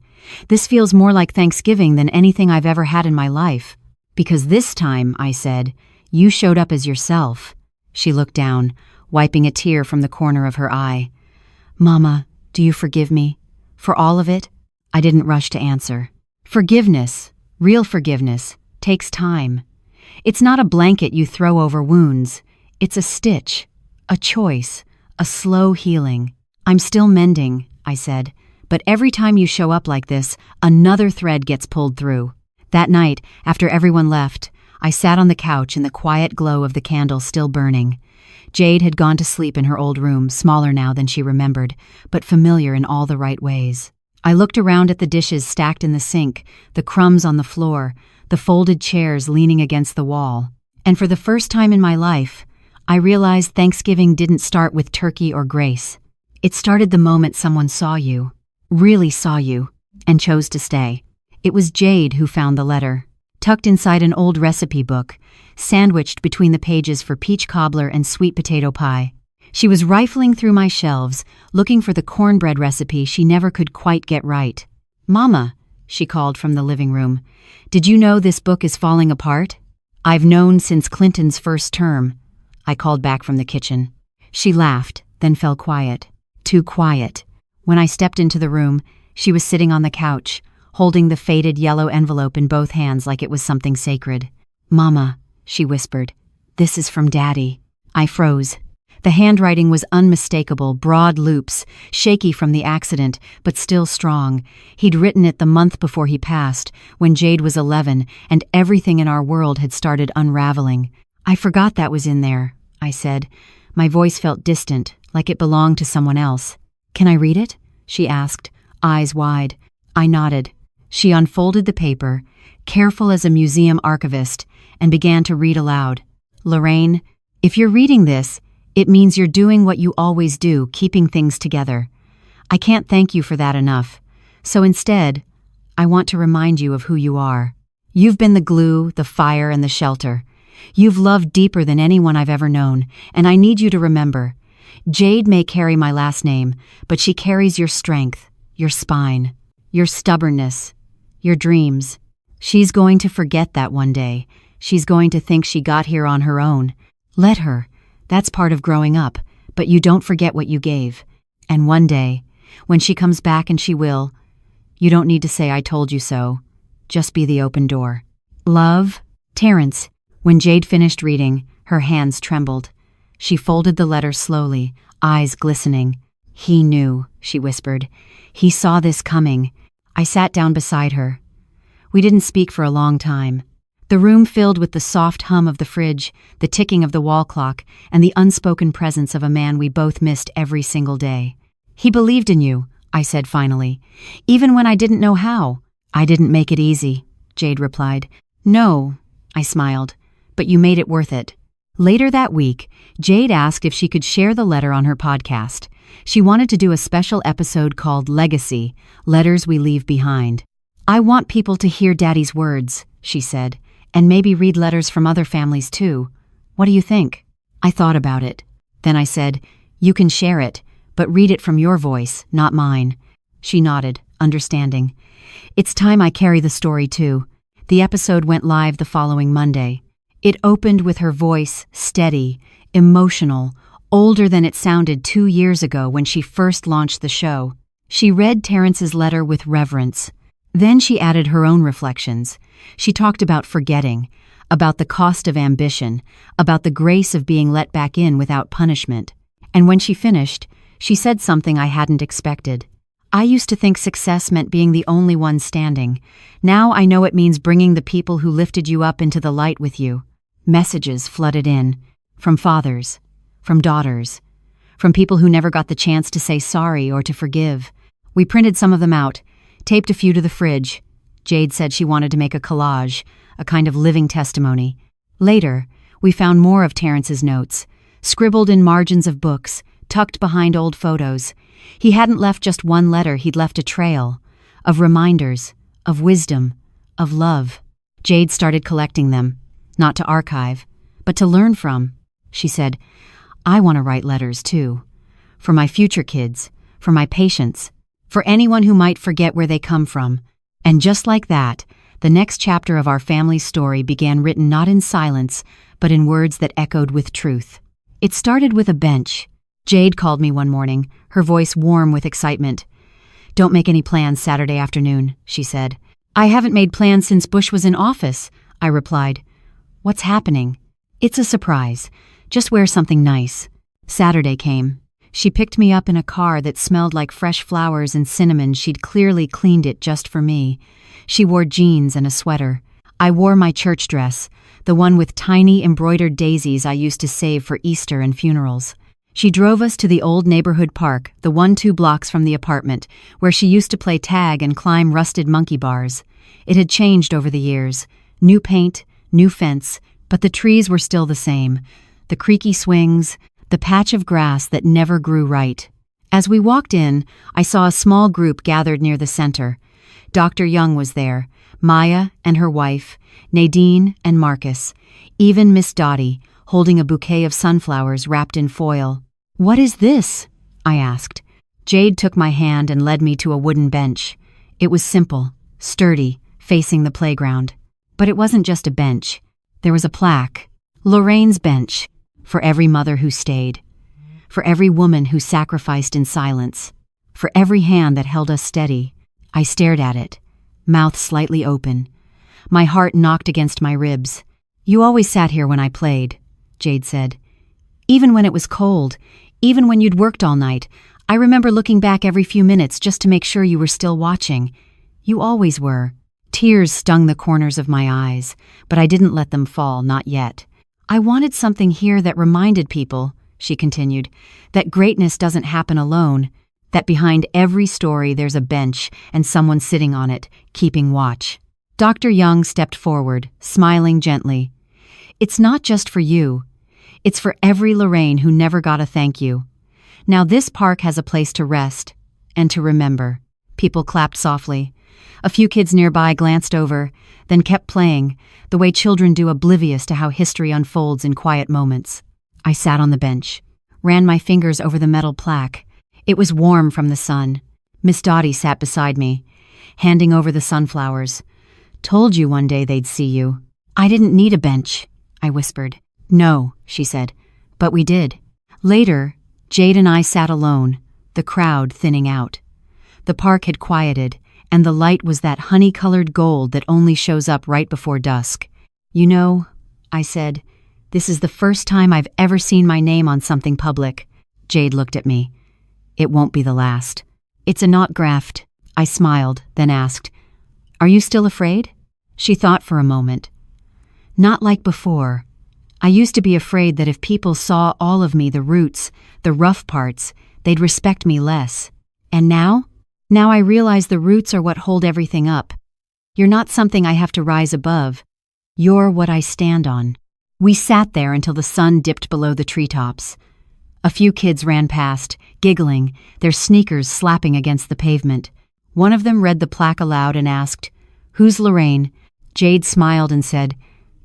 "This feels more like Thanksgiving than anything I've ever had in my life." "Because this time," I said, "you showed up as yourself." She looked down, wiping a tear from the corner of her eye. "Mama, do you forgive me? For all of it?" I didn't rush to answer. Forgiveness, real forgiveness, takes time. It's not a blanket you throw over wounds. It's a stitch, a choice, a slow healing. "I'm still mending," I said, "but every time you show up like this, another thread gets pulled through." That night, after everyone left, I sat on the couch in the quiet glow of the candle still burning. Jade had gone to sleep in her old room, smaller now than she remembered, but familiar in all the right ways. I looked around at the dishes stacked in the sink, the crumbs on the floor, the folded chairs leaning against the wall. And for the first time in my life, I realized Thanksgiving didn't start with turkey or grace. It started the moment someone saw you, really saw you, and chose to stay. It was Jade who found the letter, tucked inside an old recipe book, sandwiched between the pages for peach cobbler and sweet potato pie. She was rifling through my shelves, looking for the cornbread recipe she never could quite get right. "Mama," she called from the living room, "did you know this book is falling apart?" "I've known since Clinton's first term," I called back from the kitchen. She laughed, then fell quiet. Too quiet. When I stepped into the room, she was sitting on the couch, holding the faded yellow envelope in both hands like it was something sacred. "Mama," she whispered, "this is from Daddy." I froze. The handwriting was unmistakable, broad loops, shaky from the accident, but still strong. He'd written it the month before he passed, when Jade was 11, and everything in our world had started unraveling. "I forgot that was in there," I said. My voice felt distant, like it belonged to someone else. "Can I read it?" she asked, eyes wide. I nodded. She unfolded the paper, careful as a museum archivist, and began to read aloud. "Lorraine, if you're reading this, it means you're doing what you always do, keeping things together. I can't thank you for that enough. So instead, I want to remind you of who you are. You've been the glue, the fire, and the shelter. You've loved deeper than anyone I've ever known, and I need you to remember. Jade may carry my last name, but she carries your strength, your spine, your stubbornness, your dreams. She's going to forget that one day. She's going to think she got here on her own. Let her. That's part of growing up, but you don't forget what you gave. And one day, when she comes back, and she will, you don't need to say I told you so. Just be the open door. Love, Terrence." When Jade finished reading, her hands trembled. She folded the letter slowly, eyes glistening. "He knew," she whispered. "He saw this coming." I sat down beside her. We didn't speak for a long time. The room filled with the soft hum of the fridge, the ticking of the wall clock, and the unspoken presence of a man we both missed every single day. "He believed in you," I said finally, "even when I didn't know how." "I didn't make it easy," Jade replied. "No," I smiled, "but you made it worth it." Later that week, Jade asked if she could share the letter on her podcast. She wanted to do a special episode called Legacy, Letters We Leave Behind. "I want people to hear Daddy's words," she said, "and maybe read letters from other families too. What do you think?" I thought about it. Then I said, "You can share it, but read it from your voice, not mine." She nodded, understanding. It's time I carry the story too. The episode went live the following Monday. It opened with her voice, steady, emotional, older than it sounded 2 years ago when she first launched the show. She read Terrence's letter with reverence. Then she added her own reflections. She talked about forgetting, about the cost of ambition, about the grace of being let back in without punishment. And when she finished, she said something I hadn't expected. "I used to think success meant being the only one standing. Now I know it means bringing the people who lifted you up into the light with you." Messages flooded in, from fathers, from daughters, from people who never got the chance to say sorry or to forgive. We printed some of them out, taped a few to the fridge. Jade said she wanted to make a collage, a kind of living testimony. Later, we found more of Terrence's notes, scribbled in margins of books, tucked behind old photos. He hadn't left just one letter, he'd left a trail, of reminders, of wisdom, of love. Jade started collecting them, not to archive, but to learn from. She said, "I want to write letters too, for my future kids, for my patients, for anyone who might forget where they come from." And just like that, the next chapter of our family's story began, written not in silence, but in words that echoed with truth. It started with a bench. Jade called me one morning, her voice warm with excitement. "Don't make any plans Saturday afternoon," she said. "I haven't made plans since Bush was in office," I replied. "What's happening?" "It's a surprise. Just wear something nice." Saturday came. She picked me up in a car that smelled like fresh flowers and cinnamon. She'd clearly cleaned it just for me. She wore jeans and a sweater. I wore my church dress, the one with tiny embroidered daisies I used to save for Easter and funerals. She drove us to the old neighborhood park, the 1-2 blocks from the apartment, where she used to play tag and climb rusted monkey bars. It had changed over the years. New paint, new fence, but the trees were still the same. The creaky swings, the patch of grass that never grew right. As we walked in, I saw a small group gathered near the center. Dr. Young was there, Maya and her wife, Nadine and Marcus, even Miss Dottie, holding a bouquet of sunflowers wrapped in foil. "What is this?" I asked. Jade took my hand and led me to a wooden bench. It was simple, sturdy, facing the playground. But it wasn't just a bench. There was a plaque, "Lorraine's bench," for every mother who stayed, for every woman who sacrificed in silence, for every hand that held us steady. I stared at it, mouth slightly open. My heart knocked against my ribs. "You always sat here when I played," Jade said. Even when it was cold, even when you'd worked all night, I remember looking back every few minutes just to make sure you were still watching. You always were. Tears stung the corners of my eyes, but I didn't let them fall, not yet. I wanted something here that reminded people, she continued, that greatness doesn't happen alone, that behind every story there's a bench and someone sitting on it, keeping watch. Dr. Young stepped forward, smiling gently. It's not just for you. It's for every Lorraine who never got a thank you. Now this park has a place to rest and to remember. People clapped softly. A few kids nearby glanced over, then kept playing, the way children do, oblivious to how history unfolds in quiet moments. I sat on the bench, ran my fingers over the metal plaque. It was warm from the sun. Miss Dottie sat beside me, handing over the sunflowers. Told you one day they'd see you. I didn't need a bench, I whispered. No, she said, but we did. Later, Jade and I sat alone, the crowd thinning out. The park had quieted, and the light was that honey-colored gold that only shows up right before dusk. You know, I said, this is the first time I've ever seen my name on something public. Jade looked at me. It won't be the last. It's a not graft. I smiled, then asked, Are you still afraid? She thought for a moment. Not like before. I used to be afraid that if people saw all of me, the roots, the rough parts, they'd respect me less. And now? Now I realize the roots are what hold everything up. You're not something I have to rise above. You're what I stand on. We sat there until the sun dipped below the treetops. A few kids ran past, giggling, their sneakers slapping against the pavement. One of them read the plaque aloud and asked, Who's Lorraine? Jade smiled and said,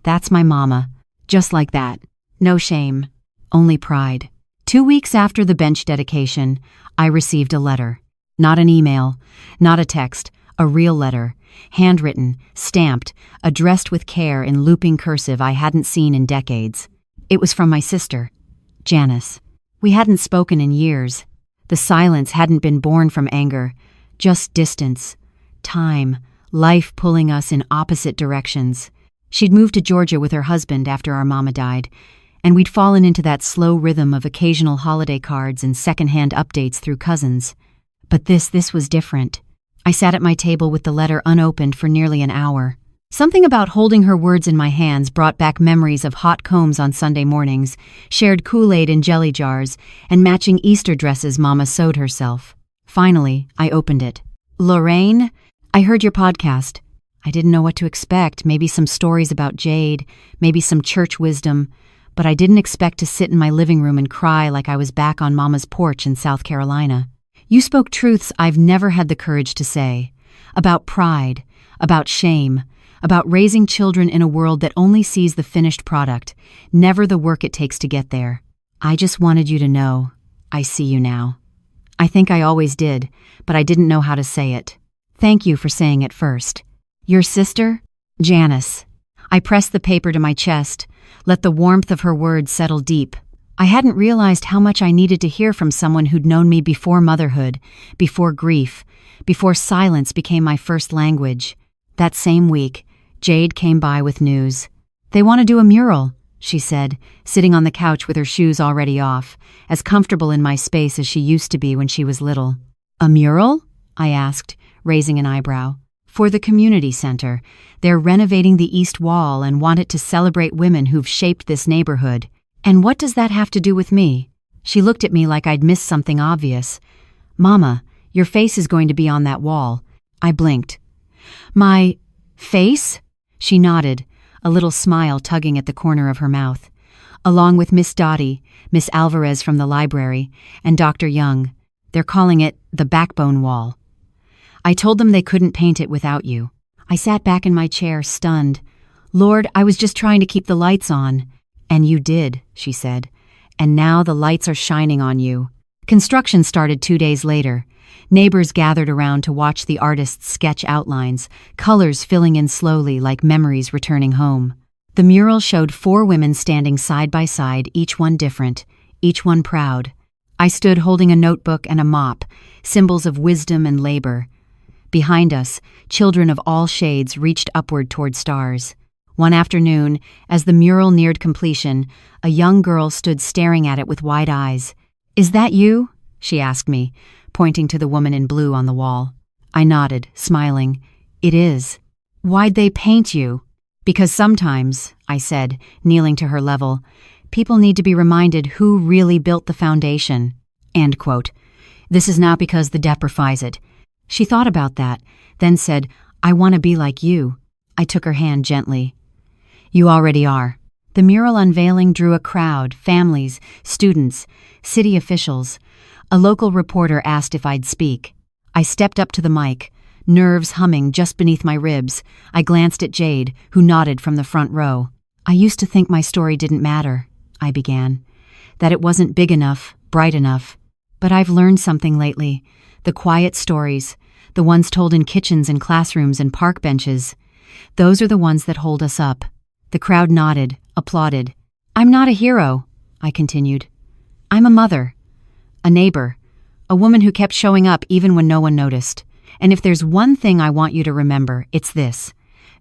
That's my mama. Just like that. No shame. Only pride. 2 weeks after the bench dedication, I received a letter. Not an email, not a text, a real letter. Handwritten, stamped, addressed with care in looping cursive I hadn't seen in decades. It was from my sister, Janice. We hadn't spoken in years. The silence hadn't been born from anger, just distance, time, life pulling us in opposite directions. She'd moved to Georgia with her husband after our mama died, and we'd fallen into that slow rhythm of occasional holiday cards and secondhand updates through cousins. But this was different. I sat at my table with the letter unopened for nearly an hour. Something about holding her words in my hands brought back memories of hot combs on Sunday mornings, shared Kool-Aid in jelly jars, and matching Easter dresses Mama sewed herself. Finally, I opened it. Lorraine, I heard your podcast. I didn't know what to expect, maybe some stories about Jade, maybe some church wisdom, but I didn't expect to sit in my living room and cry like I was back on Mama's porch in South Carolina. You spoke truths I've never had the courage to say. About pride, about shame, about raising children in a world that only sees the finished product, never the work it takes to get there. I just wanted you to know, I see you now. I think I always did, but I didn't know how to say it. Thank you for saying it first. Your sister? Janice. I pressed the paper to my chest, let the warmth of her words settle deep. I hadn't realized how much I needed to hear from someone who'd known me before motherhood, before grief, before silence became my first language. That same week, Jade came by with news. They want to do a mural, she said, sitting on the couch with her shoes already off, as comfortable in my space as she used to be when she was little. A mural? I asked, raising an eyebrow. For the community center. They're renovating the east wall and want it to celebrate women who've shaped this neighborhood. And what does that have to do with me? She looked at me like I'd missed something obvious. Mama, your face is going to be on that wall. I blinked. My face? She nodded, a little smile tugging at the corner of her mouth. Along with Miss Dottie, Miss Alvarez from the library, and Dr. Young. They're calling it the Backbone Wall. I told them they couldn't paint it without you. I sat back in my chair, stunned. Lord, I was just trying to keep the lights on. And you did, she said. And now the lights are shining on you. Construction started 2 days later. Neighbors gathered around to watch the artists sketch outlines, colors filling in slowly like memories returning home. The mural showed 4 women standing side by side, each one different, each one proud. I stood holding a notebook and a mop, symbols of wisdom and labor. Behind us, children of all shades reached upward toward stars. One afternoon, as the mural neared completion, a young girl stood staring at it with wide eyes. "Is that you?" she asked me, pointing to the woman in blue on the wall. I nodded, smiling. "It is." "Why'd they paint you?" "Because sometimes," I said, kneeling to her level, "people need to be reminded who really built the foundation." End quote. This is not because the deprifies it. She thought about that, then said, "I want to be like you." I took her hand gently. "You already are." The mural unveiling drew a crowd, families, students, city officials. A local reporter asked if I'd speak. I stepped up to the mic, nerves humming just beneath my ribs. I glanced at Jade, who nodded from the front row. "I used to think my story didn't matter," I began. "That it wasn't big enough, bright enough. But I've learned something lately. The quiet stories, the ones told in kitchens and classrooms and park benches. Those are the ones that hold us up." The crowd nodded, applauded. "I'm not a hero," I continued. "I'm a mother, a neighbor, a woman who kept showing up even when no one noticed. And if there's one thing I want you to remember, it's this.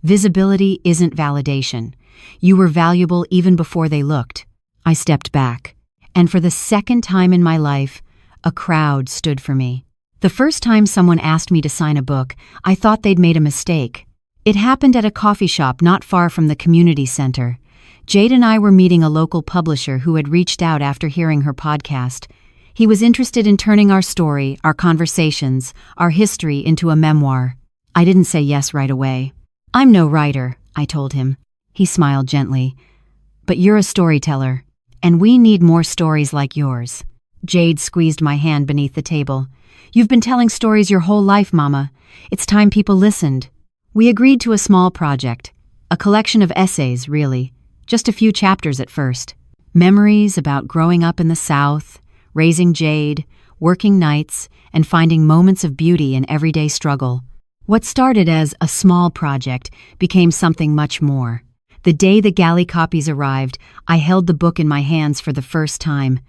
Visibility isn't validation. You were valuable even before they looked." I stepped back, and for the second time in my life, a crowd stood for me. The first time someone asked me to sign a book, I thought they'd made a mistake. It happened at a coffee shop not far from the community center. Jade and I were meeting a local publisher who had reached out after hearing her podcast. He was interested in turning our story, our conversations, our history into a memoir. I didn't say yes right away. "I'm no writer," I told him. He smiled gently. "But you're a storyteller, and we need more stories like yours." Jade squeezed my hand beneath the table. "You've been telling stories your whole life, Mama. It's time people listened." We agreed to a small project, a collection of essays, really, just a few chapters at first. Memories about growing up in the South, raising Jade, working nights, and finding moments of beauty in everyday struggle. What started as a small project became something much more. The day the galley copies arrived, I held the book in my hands for the first time.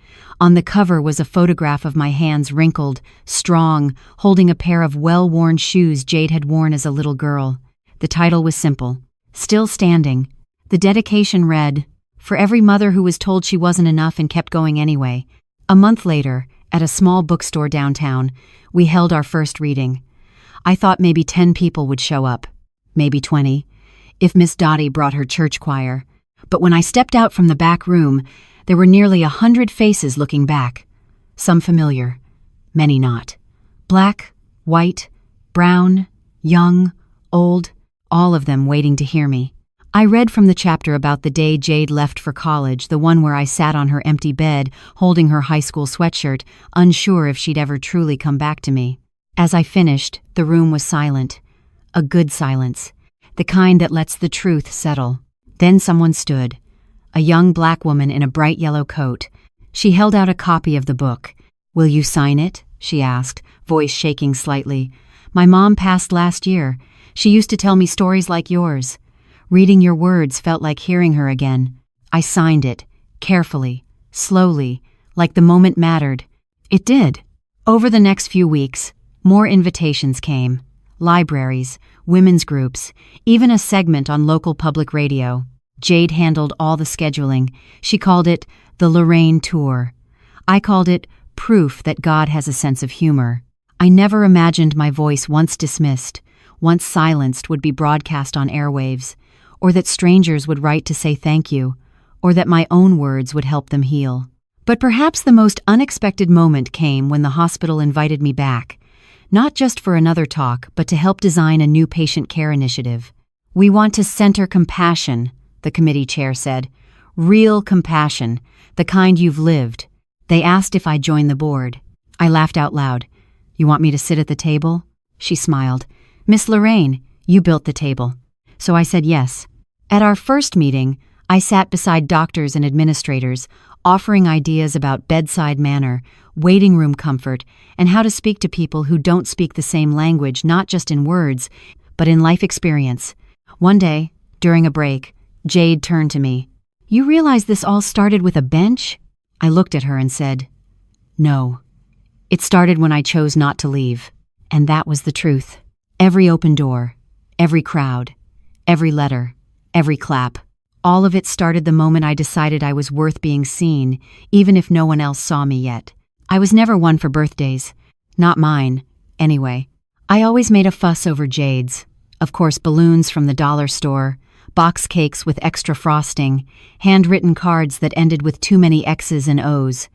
On the cover was a photograph of my hands wrinkled, strong, holding a pair of well-worn shoes Jade had worn as a little girl. The title was simple, "Still Standing." The dedication read, "For every mother who was told she wasn't enough and kept going anyway." A month later, at a small bookstore downtown, we held our first reading. I thought maybe 10 people would show up, maybe 20. If Miss Dottie brought her church choir. But when I stepped out from the back room, there were nearly 100 faces looking back. Some familiar, many not. Black, white, brown, young, old, all of them waiting to hear me. I read from the chapter about the day Jade left for college, the one where I sat on her empty bed, holding her high school sweatshirt, unsure if she'd ever truly come back to me. As I finished, the room was silent. A good silence. The kind that lets the truth settle. Then someone stood. A young black woman in a bright yellow coat. She held out a copy of the book. "Will you sign it?" she asked, voice shaking slightly. "My mom passed last year. She used to tell me stories like yours. Reading your words felt like hearing her again." I signed it, carefully, slowly, like the moment mattered. It did. Over the next few weeks, more invitations came. Libraries, women's groups, even a segment on local public radio. Jade handled all the scheduling. She called it the Lorraine Tour. I called it proof that God has a sense of humor. I never imagined my voice once dismissed, once silenced, would be broadcast on airwaves, or that strangers would write to say thank you, or that my own words would help them heal. But perhaps the most unexpected moment came when the hospital invited me back. Not just for another talk, but to help design a new patient care initiative. "We want to center compassion," the committee chair said. "Real compassion, the kind you've lived." They asked if I'd join the board. I laughed out loud. "You want me to sit at the table?" She smiled. "Miss Lorraine, you built the table." So I said yes. At our first meeting, I sat beside doctors and administrators, offering ideas about bedside manner, waiting room comfort, and how to speak to people who don't speak the same language, not just in words, but in life experience. One day, during a break, Jade turned to me. "You realize this all started with a bench?" I looked at her and said, "No. It started when I chose not to leave." And that was the truth. Every open door, every crowd, every letter, every clap. All of it started the moment I decided I was worth being seen, even if no one else saw me yet. I was never one for birthdays. Not mine, anyway. I always made a fuss over Jade's. Of course, balloons from the dollar store, box cakes with extra frosting, handwritten cards that ended with too many X's and O's.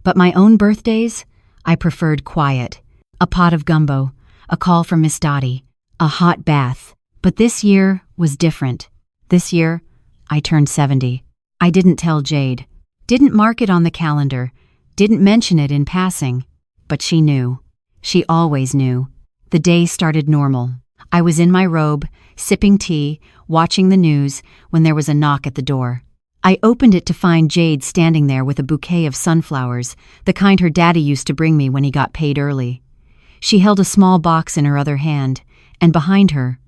But my own birthdays, I preferred quiet. A pot of gumbo, a call from Miss Dottie, a hot bath. But this year was different. This year, I turned 70. I didn't tell Jade. Didn't mark it on the calendar. Didn't mention it in passing. But she knew. She always knew. The day started normal. I was in my robe, sipping tea, watching the news, when there was a knock at the door. I opened it to find Jade standing there with a bouquet of sunflowers, the kind her daddy used to bring me when he got paid early. She held a small box in her other hand, and behind her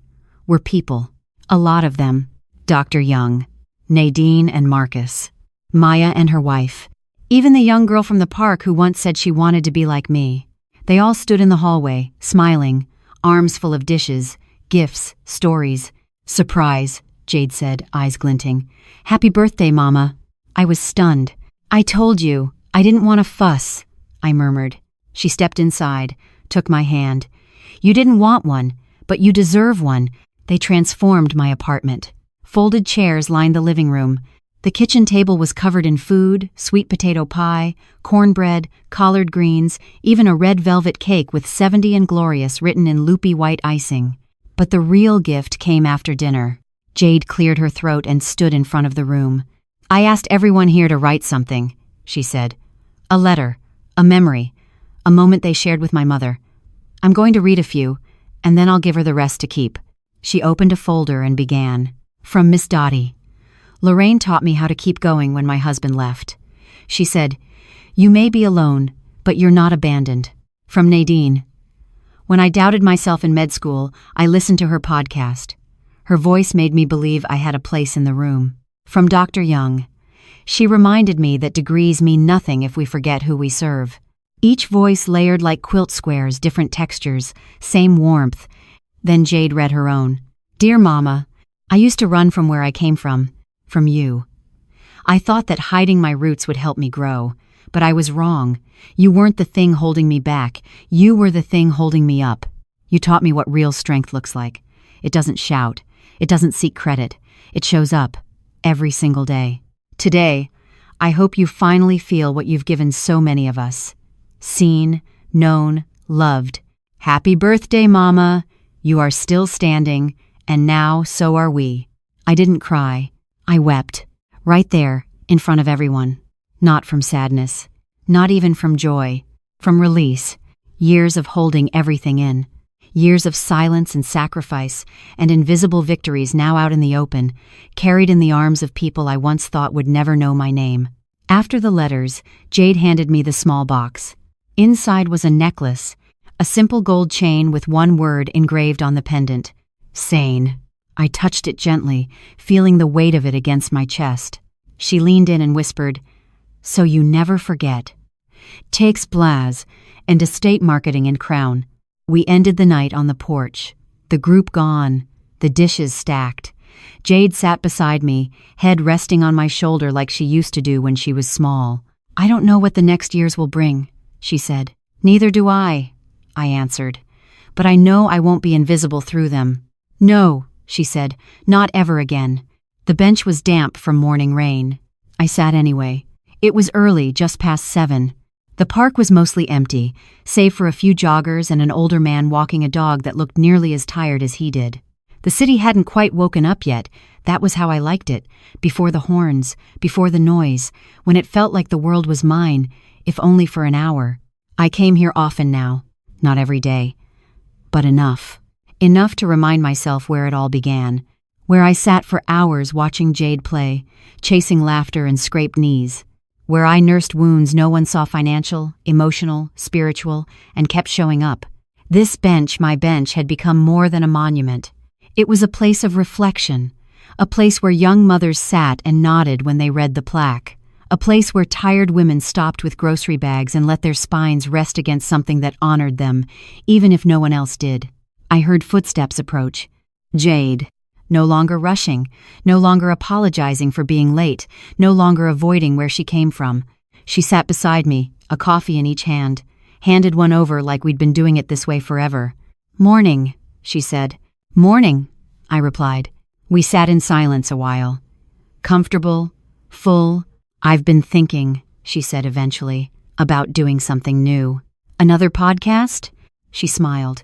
were people. A lot of them. Dr. Young, Nadine and Marcus, Maya and her wife, even the young girl from the park who once said she wanted to be like me. They all stood in the hallway, smiling, arms full of dishes, gifts, stories. Surprise, Jade said, eyes glinting. Happy birthday, Mama. I was stunned. I told you, I didn't want to fuss, I murmured. She stepped inside, took my hand. You didn't want one, but you deserve one. They transformed my apartment. Folded chairs lined the living room. The kitchen table was covered in food, sweet potato pie, cornbread, collard greens, even a red velvet cake with 70 and Glorious written in loopy white icing. But the real gift came after dinner. Jade cleared her throat and stood in front of the room. I asked everyone here to write something, she said. A letter, a memory, a moment they shared with my mother. I'm going to read a few, and then I'll give her the rest to keep. She opened a folder and began. From Miss Dottie. Lorraine taught me how to keep going when my husband left. She said, you may be alone, but you're not abandoned. From Nadine. When I doubted myself in med school, I listened to her podcast. Her voice made me believe I had a place in the room. From Dr. Young. She reminded me that degrees mean nothing if we forget who we serve. Each voice layered like quilt squares, different textures, same warmth. Then Jade read her own. Dear Mama, I used to run from where I came from you. I thought that hiding my roots would help me grow, but I was wrong. You weren't the thing holding me back. You were the thing holding me up. You taught me what real strength looks like. It doesn't shout. It doesn't seek credit. It shows up every single day. Today, I hope you finally feel what you've given so many of us. Seen, known, loved. Happy birthday, Mama. You are still standing, and now so are we. I didn't cry. I wept. Right there, in front of everyone. Not from sadness. Not even from joy. From release. Years of holding everything in. Years of silence and sacrifice, and invisible victories now out in the open, carried in the arms of people I once thought would never know my name. After the letters, Jade handed me the small box. Inside was a necklace, a simple gold chain with one word engraved on the pendant. Sane. I touched it gently, feeling the weight of it against my chest. She leaned in and whispered, So you never forget. Takes Blaz, and estate marketing in Crown. We ended the night on the porch. The group gone, the dishes stacked. Jade sat beside me, head resting on my shoulder like she used to do when she was small. I don't know what the next years will bring, she said. Neither do I answered. But I know I won't be invisible through them. No, she said, not ever again. The bench was damp from morning rain. I sat anyway. It was early, just past 7. The park was mostly empty, save for a few joggers and an older man walking a dog that looked nearly as tired as he did. The city hadn't quite woken up yet. That was how I liked it. Before the horns, before the noise, when it felt like the world was mine, if only for an hour. I came here often now. Not every day. But enough. Enough to remind myself where it all began. Where I sat for hours watching Jade play, chasing laughter and scraped knees. Where I nursed wounds no one saw financial, emotional, spiritual, and kept showing up. This bench, my bench, had become more than a monument. It was a place of reflection. A place where young mothers sat and nodded when they read the plaque. A place where tired women stopped with grocery bags and let their spines rest against something that honored them, even if no one else did. I heard footsteps approach. Jade. no longer rushing, no longer apologizing for being late, no longer avoiding where she came from. She sat beside me, a coffee in each hand, handed one over like we'd been doing it this way forever. "Morning," she said. "Morning," I replied. We sat in silence a while. Comfortable, full. "I've been thinking," she said eventually, "about doing something new." "Another podcast?" She smiled.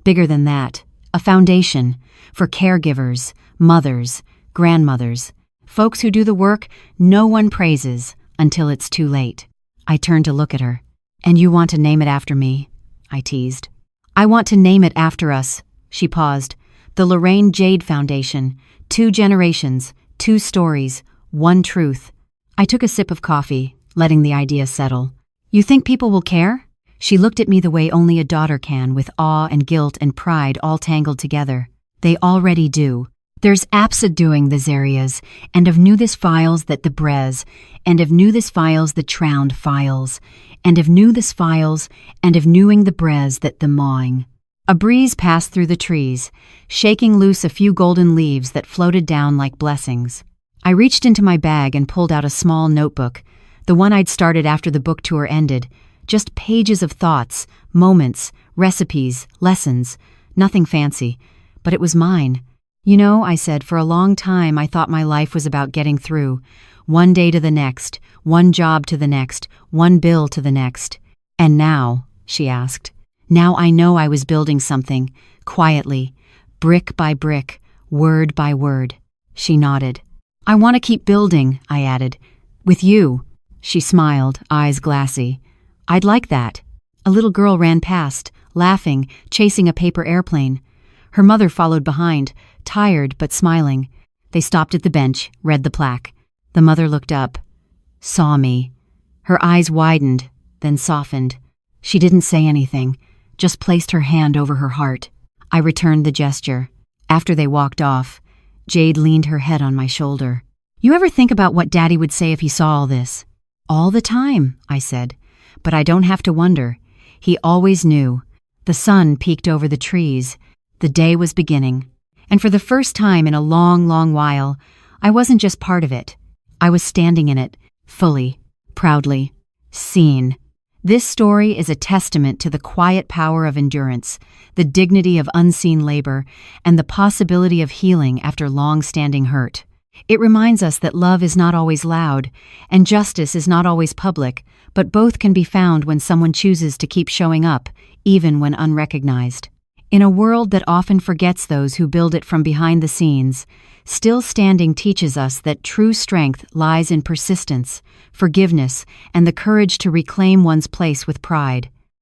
"Bigger than that. A foundation for caregivers, mothers, grandmothers, folks who do the work no one praises until it's too late." I turned to look at her. "And you want to name it after me?" I teased. "I want to name it after us." She paused. "The Lorraine Jade Foundation. 2 generations, 2 stories, 1 truth." I took a sip of coffee, letting the idea settle. "You think people will care?" She looked at me the way only a daughter can, with awe and guilt and pride all tangled together. "They already do. There's apsa doing this areas, and of new this files that the brez, and of new this files the tround files, and of new this files, and of newing the brez that the mawing." A breeze passed through the trees, shaking loose a few golden leaves that floated down like blessings. I reached into my bag and pulled out a small notebook, the one I'd started after the book tour ended, just pages of thoughts, moments, recipes, lessons, nothing fancy, but it was mine. "You know," I said, "for a long time I thought my life was about getting through, one day to the next, one job to the next, one bill to the next." "And now?" she asked. "Now I know I was building something, quietly, brick by brick, word by word." She nodded. "I want to keep building," I added. "With you." She smiled, eyes glassy. "I'd like that." A little girl ran past, laughing, chasing a paper airplane. Her mother followed behind, tired but smiling. They stopped at the bench, read the plaque. The mother looked up, saw me. Her eyes widened, then softened. She didn't say anything, just placed her hand over her heart. I returned the gesture. After they walked off, Jade leaned her head on my shoulder. "You ever think about what Daddy would say if he saw all this?" "All the time," I said. "But I don't have to wonder. He always knew." The sun peeked over the trees. The day was beginning. And for the first time in a long, long while, I wasn't just part of it. I was standing in it, fully, proudly, seen. This story is a testament to the quiet power of endurance, the dignity of unseen labor, and the possibility of healing after long-standing hurt. It reminds us that love is not always loud, and justice is not always public, but both can be found when someone chooses to keep showing up, even when unrecognized. In a world that often forgets those who build it from behind the scenes, Still Standing teaches us that true strength lies in persistence, forgiveness, and the courage to reclaim one's place with pride.